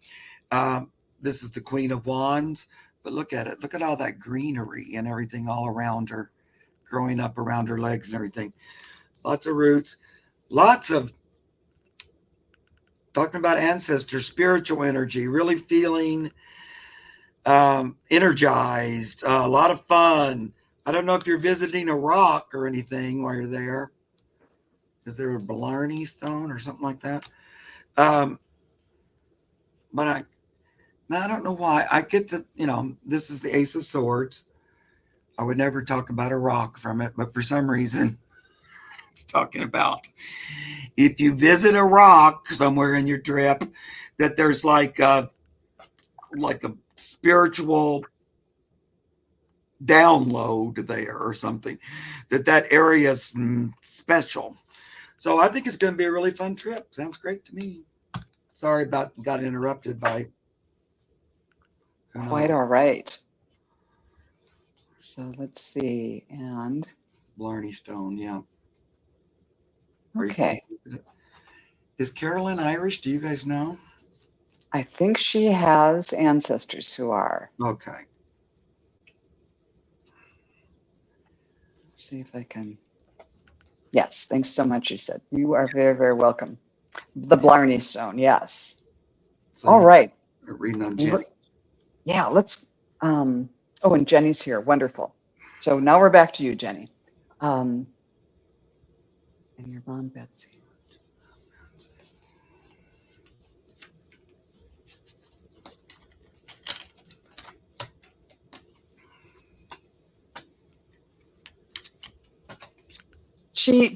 This is the Queen of Wands, but look at it. Look at all that greenery and everything all around her, growing up around her legs and everything. Lots of roots, lots of talking about ancestors, spiritual energy, really feeling energized, a lot of fun. I don't know if you're visiting a rock or anything while you're there. Is there a Blarney stone or something like that? but I don't know why. I get the, this is the Ace of Swords. I would never talk about a rock from it, but for some reason, it's talking about if you visit a rock somewhere in your trip, that there's like a spiritual download there or something, that area is special. So I think it's going to be a really fun trip. Sounds great to me. Sorry about got interrupted by. Quite all right. So let's see. And Blarney Stone, yeah. Okay. Is Carolyn Irish? Do you guys know? I think she has ancestors who are. Okay. Let's see if I can. Yes, thanks so much, you said. You are very, very welcome. The Blarney Stone, yes. So all right. Reading on Jenny. Yeah, let's. Oh, and Jenny's here. Wonderful. So now we're back to you, Jenny. And your mom, Betsy.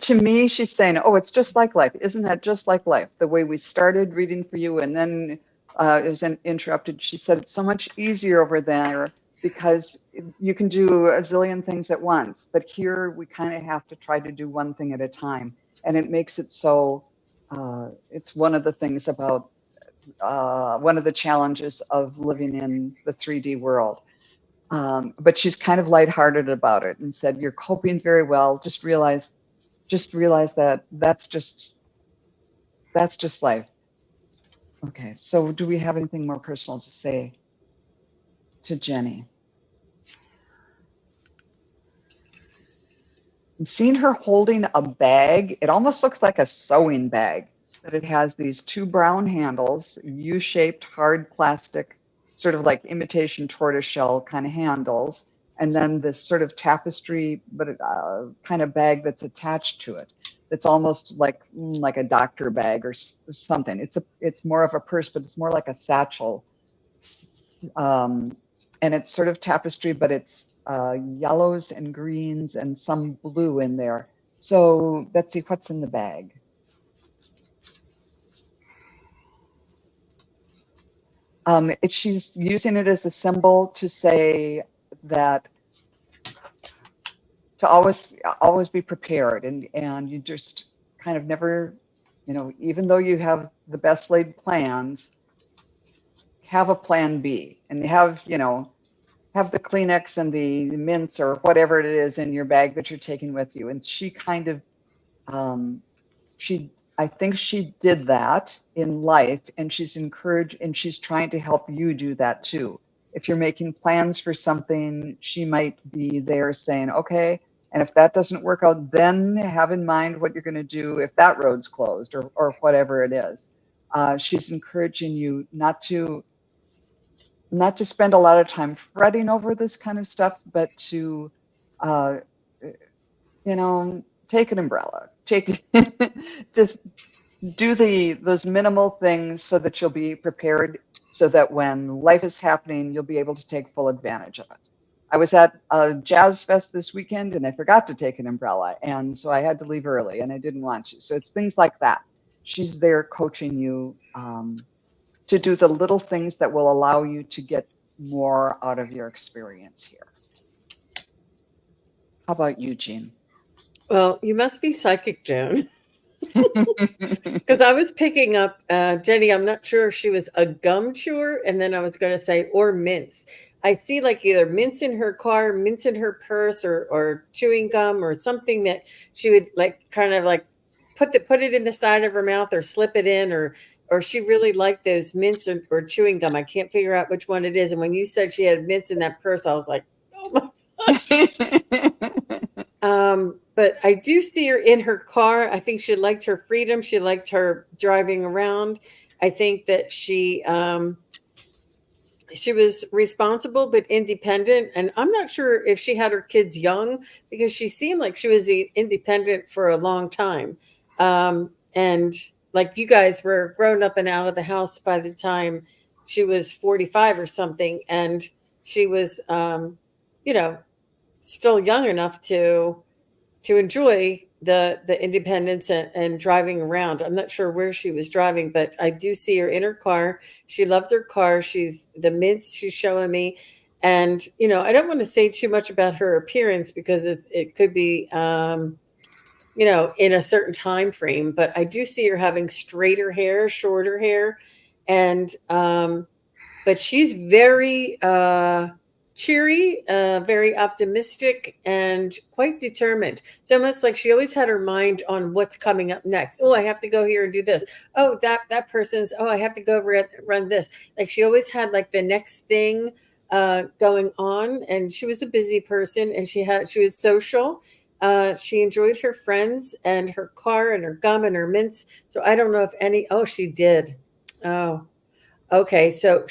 To me, she's saying, oh, it's just like life. Isn't that just like life? The way we started reading for you and then it was interrupted. She said it's so much easier over there because you can do a zillion things at once. But here we kind of have to try to do one thing at a time. And it makes it so, it's one of the things about, one of the challenges of living in the 3D world. But she's kind of lighthearted about it and said, you're coping very well. Just realize that that's just life. Okay, so do we have anything more personal to say to Jenny? I'm seeing her holding a bag. It almost looks like a sewing bag, but it has these two brown handles, U-shaped hard plastic, sort of like imitation tortoiseshell kind of handles, and then this sort of tapestry, but kind of bag that's attached to it. It's almost like a doctor bag or something. It's more of a purse, but it's more like a satchel. And it's sort of tapestry, but it's yellows and greens and some blue in there. So Betsy, what's in the bag? She's using it as a symbol to say that to always be prepared, and you just kind of never, even though you have the best laid plans, have a plan B and have the Kleenex and the mints or whatever it is in your bag that you're taking with you. And she kind of, I think she did that in life, and she's encouraged, and she's trying to help you do that too. If you're making plans for something, she might be there saying, okay, and if that doesn't work out, then have in mind what you're going to do if that road's closed or whatever it is. She's encouraging you not to spend a lot of time fretting over this kind of stuff, but to, take an umbrella, just do those minimal things so that you'll be prepared, so that when life is happening, you'll be able to take full advantage of it. I was at a jazz fest this weekend and I forgot to take an umbrella. And so I had to leave early and I didn't want to. So it's things like that. She's there coaching you to do the little things that will allow you to get more out of your experience here. How about you, Jean? Well, you must be psychic, Joan. Because I was picking up, Jenny, I'm not sure if she was a gum chewer, and then I was going to say, or mints. I see like either mints in her car, mints in her purse, or chewing gum or something that she would like kind of like put it in the side of her mouth or slip it in, or she really liked those mints or chewing gum. I can't figure out which one it is. And when you said she had mints in that purse, I was like, oh my gosh. But I do see her in her car. I think she liked her freedom. She liked her driving around. I think that she was responsible but independent. And I'm not sure if she had her kids young, because she seemed like she was independent for a long time. And like you guys were grown up and out of the house by the time she was 45 or something, and she was, you know, still young enough to enjoy the independence and driving around. I'm not sure where she was driving, but I do see her in her car. She loved her car. She's the mints she's showing me. And, you know, I don't want to say too much about her appearance because it could be, you know, in a certain time frame, but I do see her having straighter hair, shorter hair. And, but she's very cheery, very optimistic, and quite determined. It's almost like she always had her mind on what's coming up next. Oh, I have to go here and do this. Oh, that person's. Oh, I have to go run this. Like she always had like the next thing going on, and she was a busy person, and she was social. She enjoyed her friends and her car and her gum and her mints. So I don't know if any. Oh, she did. Oh. Okay, so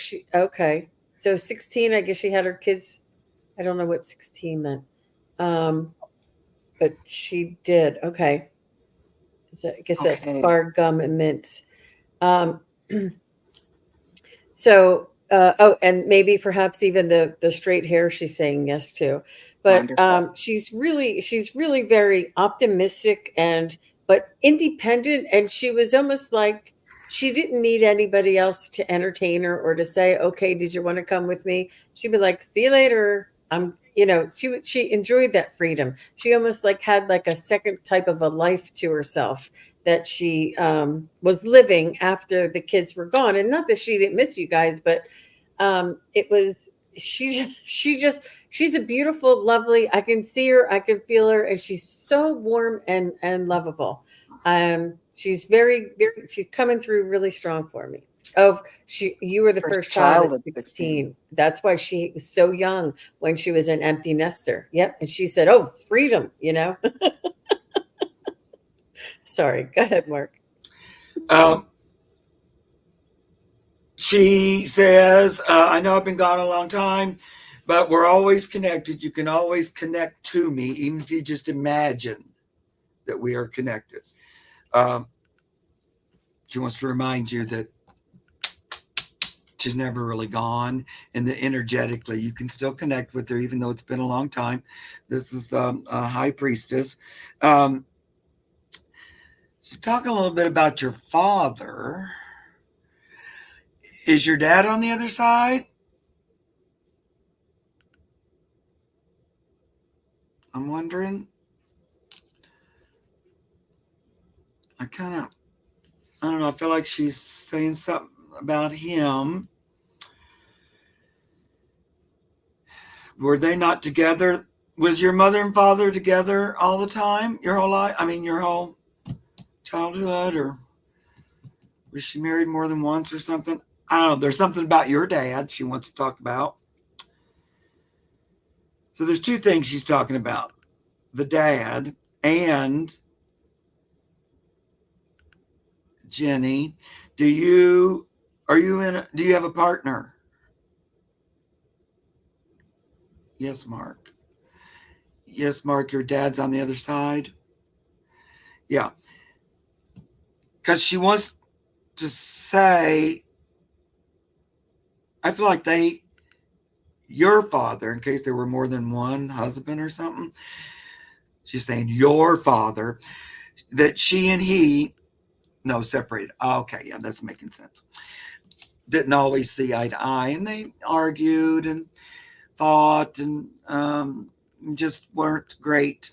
16, I guess she had her kids. I don't know what 16 meant. But she did. Okay. I guess that's Okay. car, gum, and mints. Um, so, oh, and maybe perhaps even the straight hair she's saying yes to. But Wonderful. she's really very optimistic and but independent, and she was almost like she didn't need anybody else to entertain her or to say, "Okay, did you want to come with me?" She'd be like, "See you later." You know, she enjoyed that freedom. She almost like had like a second type of a life to herself that she was living after the kids were gone. And not that she didn't miss you guys, but it was she's a beautiful, lovely. I can see her, I can feel her, and she's so warm and lovable. She's she's coming through really strong for me. Oh, you were the first child child at at 16. That's why she was so young when she was an empty nester. Yep. And she said, "Oh, freedom," you know. Sorry, go ahead, Mark. She says, I know I've been gone a long time, but we're always connected. You can always connect to me, even if you just imagine that we are connected. She wants to remind you that she's never really gone, and that energetically you can still connect with her, even though it's been a long time. This is the High Priestess. She's talking a little bit about your father. Is your dad on the other side? I'm wondering. I don't know. I feel like she's saying something about him. Were they not together? Was your mother and father together all the time? Your whole life? I mean, your whole childhood? Or was she married more than once or something? I don't know. There's something about your dad she wants to talk about. So there's two things she's talking about. The dad and Jenny. Do you have a partner? Yes, Mark. Yes, Mark, your dad's on the other side. Yeah. Because she wants to say, I feel like your father, in case there were more than one husband or something, she's saying your father, that she and he, no, separated. Okay, yeah, that's making sense. Didn't always see eye to eye, and they argued and fought and just weren't great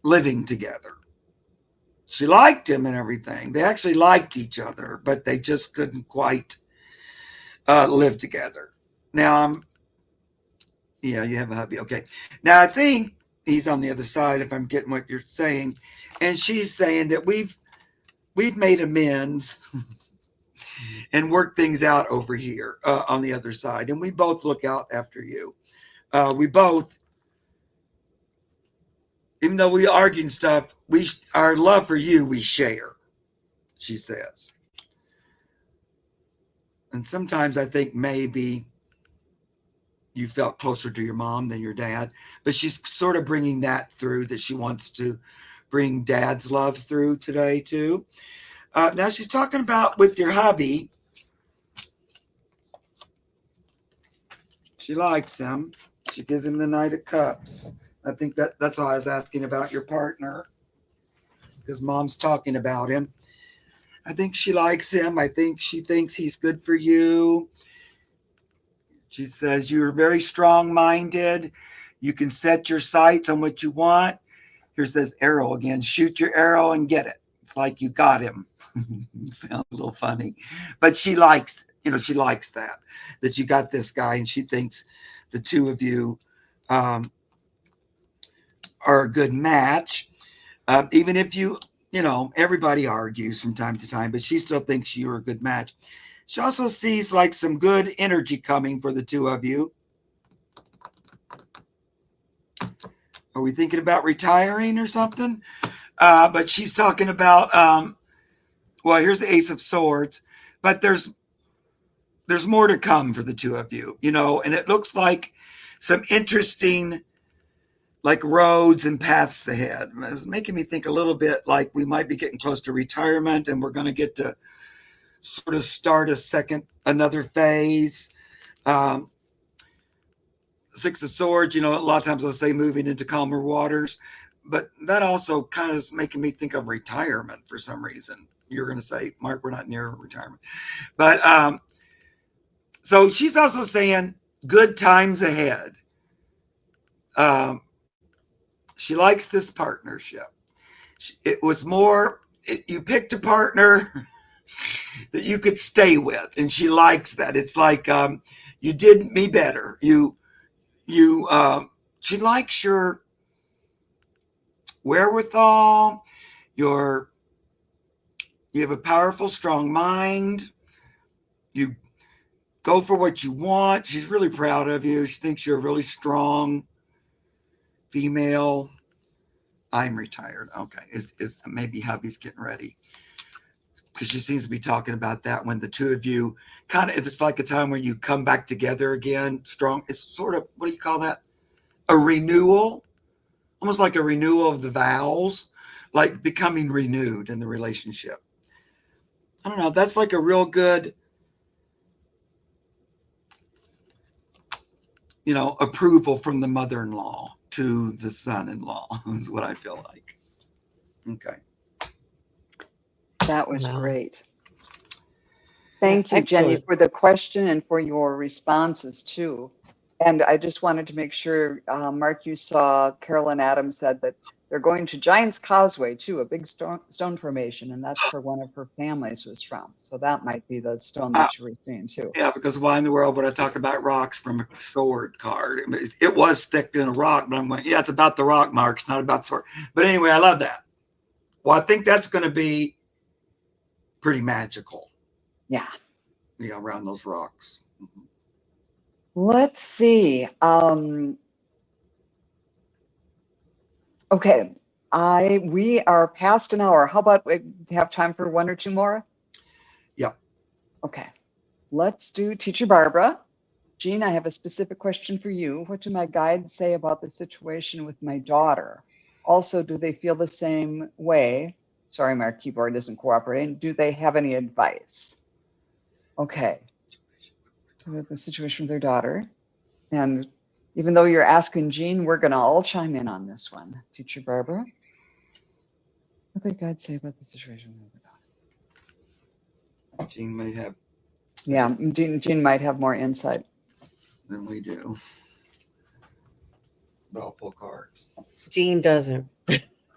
living together. She liked him and everything. They actually liked each other, but they just couldn't quite live together. Now, yeah, you have a hubby. Okay. Now, I think he's on the other side, if I'm getting what you're saying. And she's saying that we've made amends and worked things out over here on the other side. And we both look out after you. We both, even though we argue and stuff, our love for you, we share, she says. And sometimes I think maybe you felt closer to your mom than your dad, but she's sort of bringing that through, that she wants to bring dad's love through today too. Now she's talking about with your hubby. She likes him. She gives him the Knight of Cups. I think that's why I was asking about your partner, because Mom's talking about him. I think she likes him. I think she thinks he's good for you. She says you're very strong-minded. You can set your sights on what you want. Here's this arrow again. Shoot your arrow and get it. It's like you got him. Sounds a little funny. But she likes, she likes that you got this guy, and she thinks the two of you are a good match. Even if everybody argues from time to time, but she still thinks you're a good match. She also sees like some good energy coming for the two of you. Are we thinking about retiring or something? But she's talking about, well, here's the Ace of Swords, but there's more to come for the two of you, and it looks like some interesting like roads and paths ahead. It's making me think a little bit like we might be getting close to retirement, and we're going to get to sort of start another phase. Six of Swords, a lot of times I'll say moving into calmer waters, but that also kind of is making me think of retirement for some reason. You're going to say, Mark, we're not near retirement. But so she's also saying good times ahead. She likes this partnership. It was more, you picked a partner that you could stay with, and she likes that. It's like you did me better. She likes your wherewithal. You have a powerful, strong mind. You go for what you want. She's really proud of you. She thinks you're a really strong female. I'm retired. Okay, is maybe hubby's getting ready, because she seems to be talking about that when the two of you it's like a time when you come back together again, strong. It's sort of, what do you call that? A renewal, almost like a renewal of the vows, like becoming renewed in the relationship. I don't know. That's like a real good, approval from the mother-in-law to the son-in-law is what I feel like. Okay. That was Wow. great. Thank you, Excellent. Jenny, for the question and for your responses too. And I just wanted to make sure, Mark, you saw Carolyn Adams said that they're going to Giant's Causeway too, a big stone formation, and that's where one of her families was from. So that might be the stone that you were seeing too. Yeah, because why in the world would I talk about rocks from a sword card? It was sticked in a rock, but I'm going, yeah, it's about the rock, Mark. It's not about the sword. But anyway, I love that. Well, I think that's going to be pretty magical. Yeah. Yeah, around those rocks. Mm-hmm. Let's see. Okay. We are past an hour. How about we have time for one or two more? Yeah. Okay. Let's do Teacher Barbara. Jean, I have a specific question for you. What do my guides say about the situation with my daughter? Also, do they feel the same way? Sorry, my keyboard isn't cooperating. Do they have any advice? Okay. The situation with their daughter. And even though you're asking Jean, we're going to all chime in on this one. Teacher Barbara, what do guides say about the situation with their daughter? Jean may have. Yeah, Jean might have more insight Than we do. But I'll pull cards. Jean doesn't.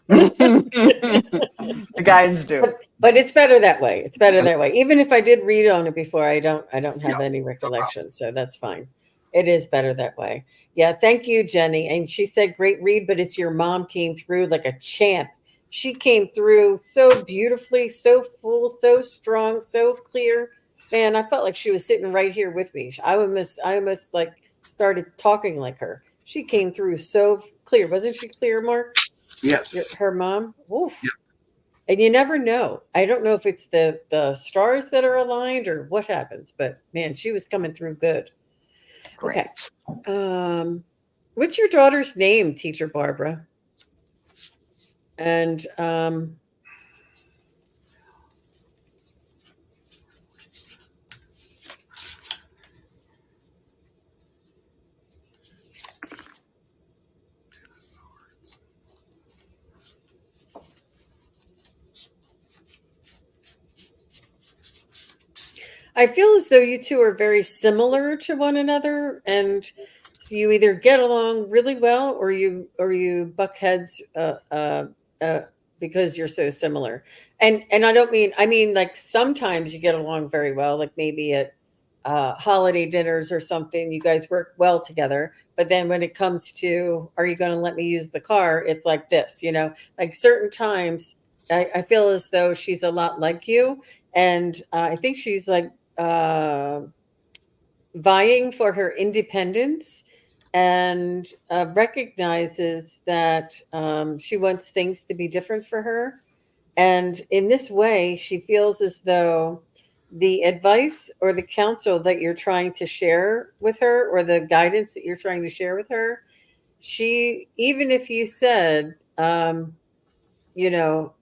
The guides do. But it's better that way. It's better that way. Even if I did read on it before, I don't have any recollection. So that's fine. It is better that way. Yeah. Thank you, Jenny. And she said, great read, but it's your mom came through like a champ. She came through so beautifully, so full, so strong, so clear. Man, I felt like she was sitting right here with me. I almost like started talking like her. She came through so clear. Wasn't she clear, Mark? Yes. Her mom? Oof. Yeah. And you never know. I don't know if it's the stars that are aligned or what happens, but man, she was coming through good. Great. Okay. What's your daughter's name, Teacher Barbara? And I feel as though you two are very similar to one another, and so you either get along really well, or you buck heads uh, because you're so similar. And I mean like sometimes you get along very well, like maybe at holiday dinners or something, you guys work well together. But then when it comes to, are you going to let me use the car? It's like this, like certain times. I feel as though she's a lot like you, and I think she's like uh, vying for her independence, and recognizes that she wants things to be different for her. And in this way, she feels as though the advice or the counsel that you're trying to share with her, or the guidance that you're trying to share with her, she, even if you said,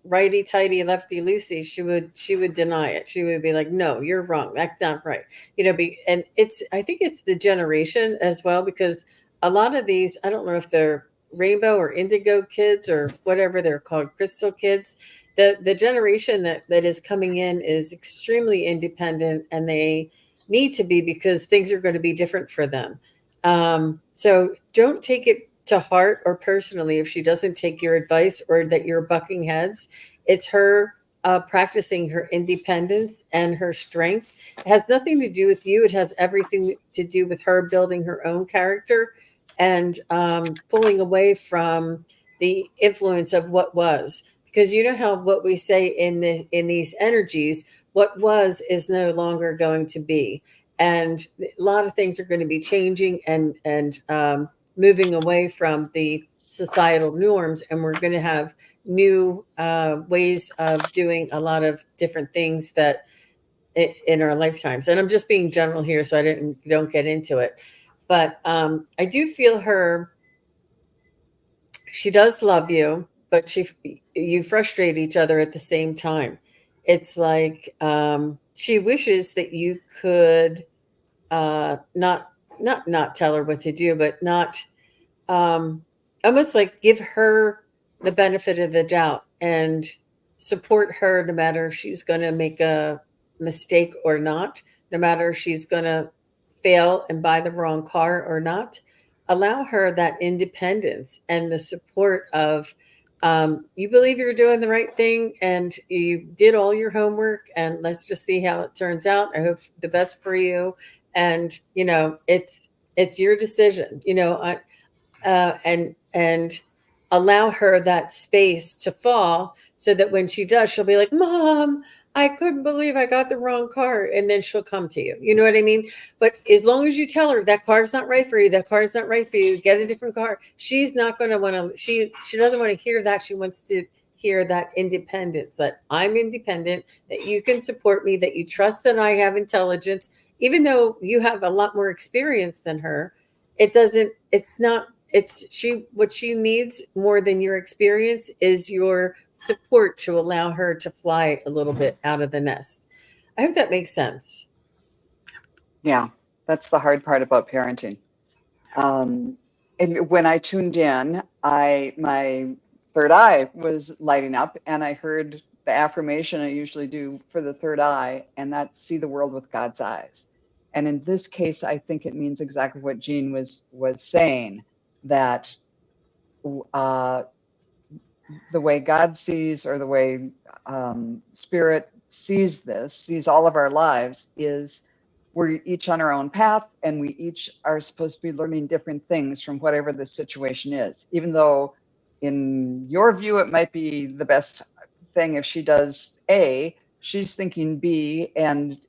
righty tighty, lefty loosey, she would deny it. She would be like, no, you're wrong. That's not right. And I think it's the generation as well, because a lot of these, I don't know if they're rainbow or indigo kids or whatever they're called, crystal kids. The generation that is coming in is extremely independent, and they need to be, because things are going to be different for them. So don't take it to heart or personally if she doesn't take your advice, or that you're bucking heads. It's her practicing her independence and her strengths. It has nothing to do with you. It has everything to do with her building her own character, and pulling away from the influence of what was. Because you know how what we say in these energies, what was is no longer going to be, and a lot of things are going to be changing, and moving away from the societal norms, and we're going to have new ways of doing a lot of different things that in our lifetimes. And I'm just being general here, so I don't get into it. But I do feel her. She does love you, but you frustrate each other at the same time. It's like she wishes that you could not tell her what to do, but not um, almost like give her the benefit of the doubt and support her, no matter if she's going to make a mistake or not, no matter if she's going to fail and buy the wrong car or not. Allow her that independence and the support of, you believe you're doing the right thing, and you did all your homework, and let's just see how it turns out. I hope the best for you. And it's your decision. And allow her that space to fall, so that when she does, she'll be like, Mom, I couldn't believe I got the wrong car. And then she'll come to you. You know what I mean? But as long as you tell her that car's not right for you, that car's not right for you, get a different car, she's not going to want to, she doesn't want to hear that. She wants to hear that independence, that I'm independent, that you can support me, that you trust that I have intelligence, even though you have a lot more experience than her. What she needs more than your experience is your support to allow her to fly a little bit out of the nest. I hope that makes sense. Yeah, that's the hard part about parenting. And when I tuned in, my third eye was lighting up, and I heard the affirmation I usually do for the third eye, and that's see the world with God's eyes. And in this case, I think it means exactly what Jean was saying, that the way God sees, or the way Spirit sees all of our lives, is we're each on our own path, and we each are supposed to be learning different things from whatever the situation is. Even though in your view, it might be the best thing if she does A, she's thinking B, and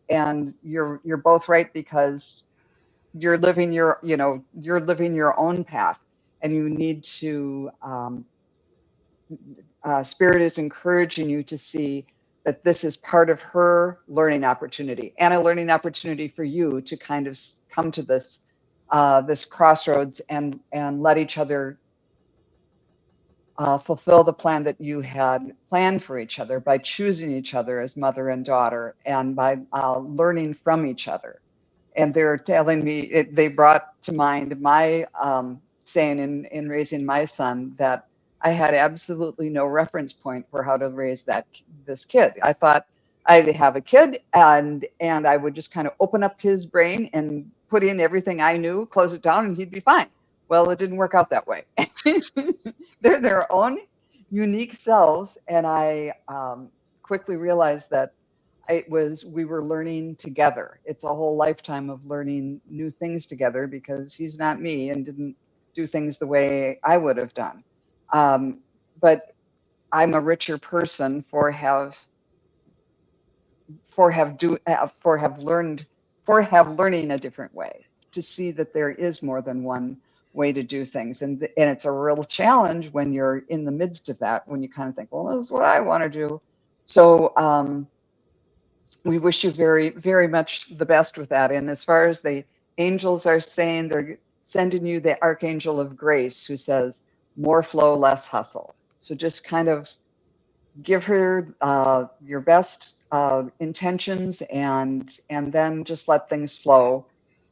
you're both right, because you're living your own path, and you need to Spirit is encouraging you to see that this is part of her learning opportunity, and a learning opportunity for you to kind of come to this crossroads, and let each other fulfill the plan that you had planned for each other, by choosing each other as mother and daughter, and by learning from each other. And they're telling me, they brought to mind my saying in raising my son, that I had absolutely no reference point for how to raise this kid. I thought I have a kid, and I would just kind of open up his brain and put in everything I knew, close it down, and he'd be fine. Well, it didn't work out that way. They're their own unique selves, and I quickly realized that we were learning together. It's a whole lifetime of learning new things together because he's not me and didn't do things the way I would have done. But I'm a richer person for have learning a different way, to see that there is more than one way to do things, and it's a real challenge when you're in the midst of that, when you kind of think, well, this is what I want to do. So we wish you very, very much the best with that. And as far as the angels are saying, they're sending you the archangel of grace, who says more flow, less hustle. So just kind of give her your best intentions, and then just let things flow.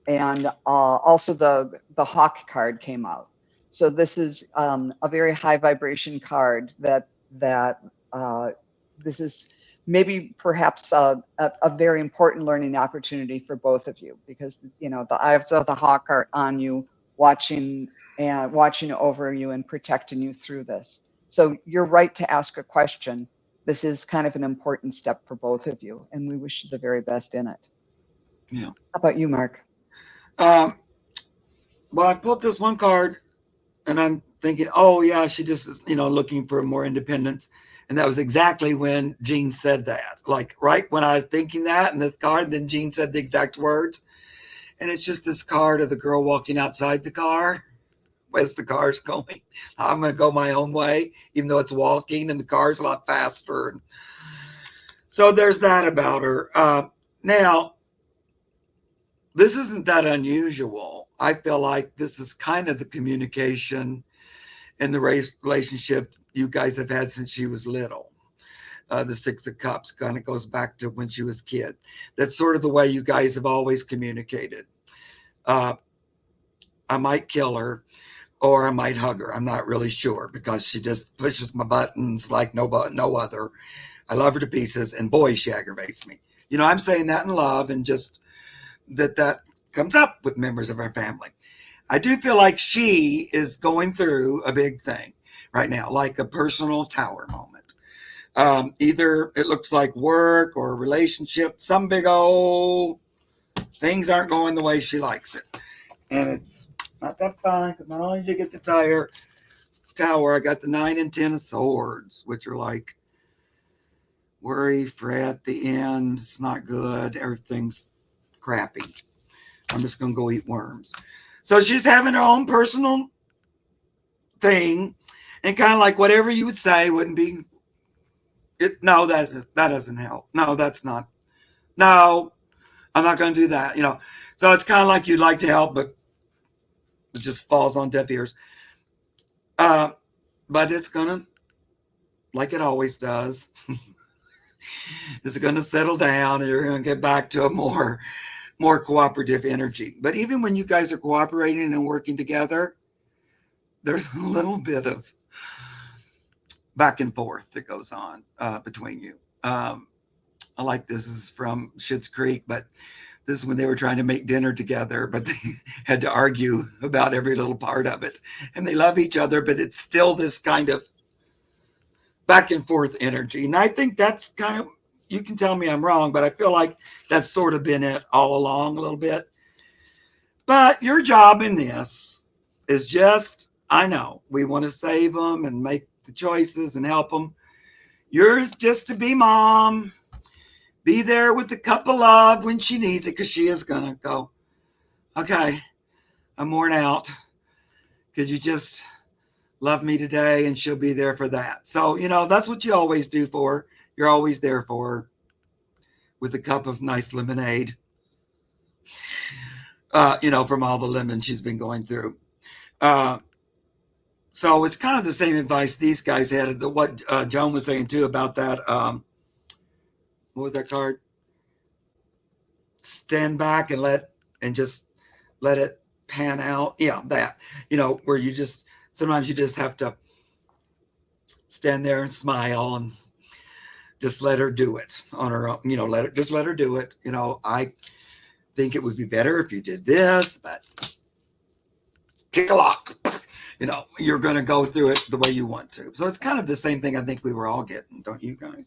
And also the hawk card came out. So this is a very high vibration card that this is maybe perhaps a very important learning opportunity for both of you, because the eyes of the hawk are on you, watching over you and protecting you through this. So you're right to ask a question. This is kind of an important step for both of you, and we wish you the very best in it. Yeah. How about you, Mark? Well, I pulled this one card, and I'm thinking, oh yeah, she just is, looking for more independence. And that was exactly when Jean said that. Like right when I was thinking that, and this card, then Jean said the exact words. And it's just this card of the girl walking outside the car as the car's going. I'm going to go my own way, even though it's walking and the car's a lot faster. And so there's that about her. Now, this isn't that unusual. I feel like this is kind of the communication and the relationship you guys have had since she was little. The Six of Cups kind of goes back to when she was a kid. That's sort of the way you guys have always communicated. I might kill her, or I might hug her. I'm not really sure, because she just pushes my buttons like no other. I love her to pieces, and boy, she aggravates me. I'm saying that in love, and just that comes up with members of our family. I do feel like she is going through a big thing right now, like a personal tower moment. Either it looks like work or relationship, some big old things aren't going the way she likes it. And it's not that fun, because not only did you get the tower, I got the 9 and 10 of swords, which are like worry, fret, the end, it's not good, everything's crappy. I'm just going to go eat worms. So she's having her own personal thing, and kind of like whatever you would say wouldn't be it. No, that doesn't help. No, that's not. No, I'm not going to do that. So it's kind of like you'd like to help, but it just falls on deaf ears. But it's gonna, like it always does, it's gonna settle down, and you're gonna get back to a more cooperative energy. But even when you guys are cooperating and working together, there's a little bit of back and forth that goes on between you. I like this is from Schitt's Creek, but this is when they were trying to make dinner together, but they had to argue about every little part of it. And they love each other, but it's still this kind of back and forth energy. And I think that's kind of, you can tell me I'm wrong, but I feel like that's sort of been it all along a little bit. But your job in this is just, I know we want to save them and make the choices and help them. Yours just to be mom, be there with the cup of love when she needs it, because she is going to go, okay, I'm worn out. Could you just love me today? And she'll be there for that. So, that's what you always do for her. You're always there for her with a cup of nice lemonade, from all the lemon she's been going through. So it's kind of the same advice these guys had. What Joan was saying too about that. What was that card? Stand back and just let it pan out. Yeah, that. Where you sometimes you just have to stand there and smile and just let her do it on her own. Just let her do it. I think it would be better if you did this, but kick a lock. You're going to go through it the way you want to. So it's kind of the same thing I think we were all getting, don't you guys?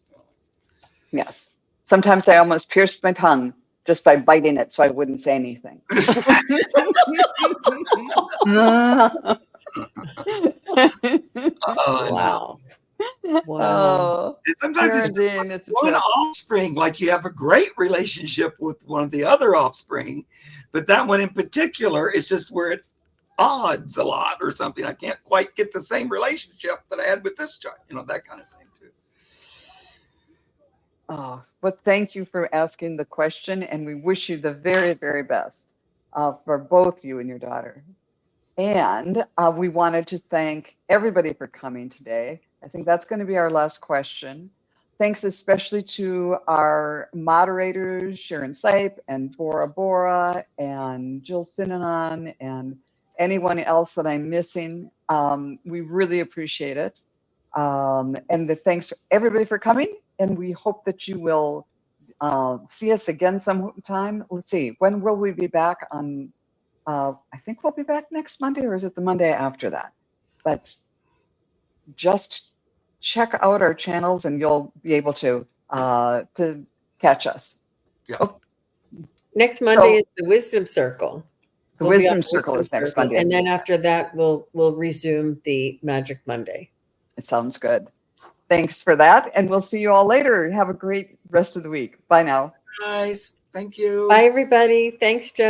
Yes. Sometimes I almost pierced my tongue just by biting it so I wouldn't say anything. Wow. Wow. Oh, Sometimes it's Dean, it's one offspring, like you have a great relationship with one of the other offspring, but that one in particular is just where it odds a lot or something. I can't quite get the same relationship that I had with this child, that kind of thing too. Oh, but thank you for asking the question, and we wish you the very, very best for both you and your daughter. And we wanted to thank everybody for coming today. I think that's going to be our last question. Thanks especially to our moderators, Sharon Sipe and Bora Bora and Jill Sinanon and anyone else that I'm missing. We really appreciate it. And the thanks to everybody for coming. And we hope that you will see us again sometime. Let's see, when will we be back on? I think we'll be back next Monday, or is it the Monday after that? But just check out our channels and you'll be able to catch us. Yeah. Oh, Next Monday is the Wisdom Circle. The We'll be on Wisdom Circle is next Circle. Monday. And then after that, we'll resume the Magic Monday. It sounds good. Thanks for that. And we'll see you all later. Have a great rest of the week. Bye now. Guys, thank you. Bye, everybody. Thanks, Joan.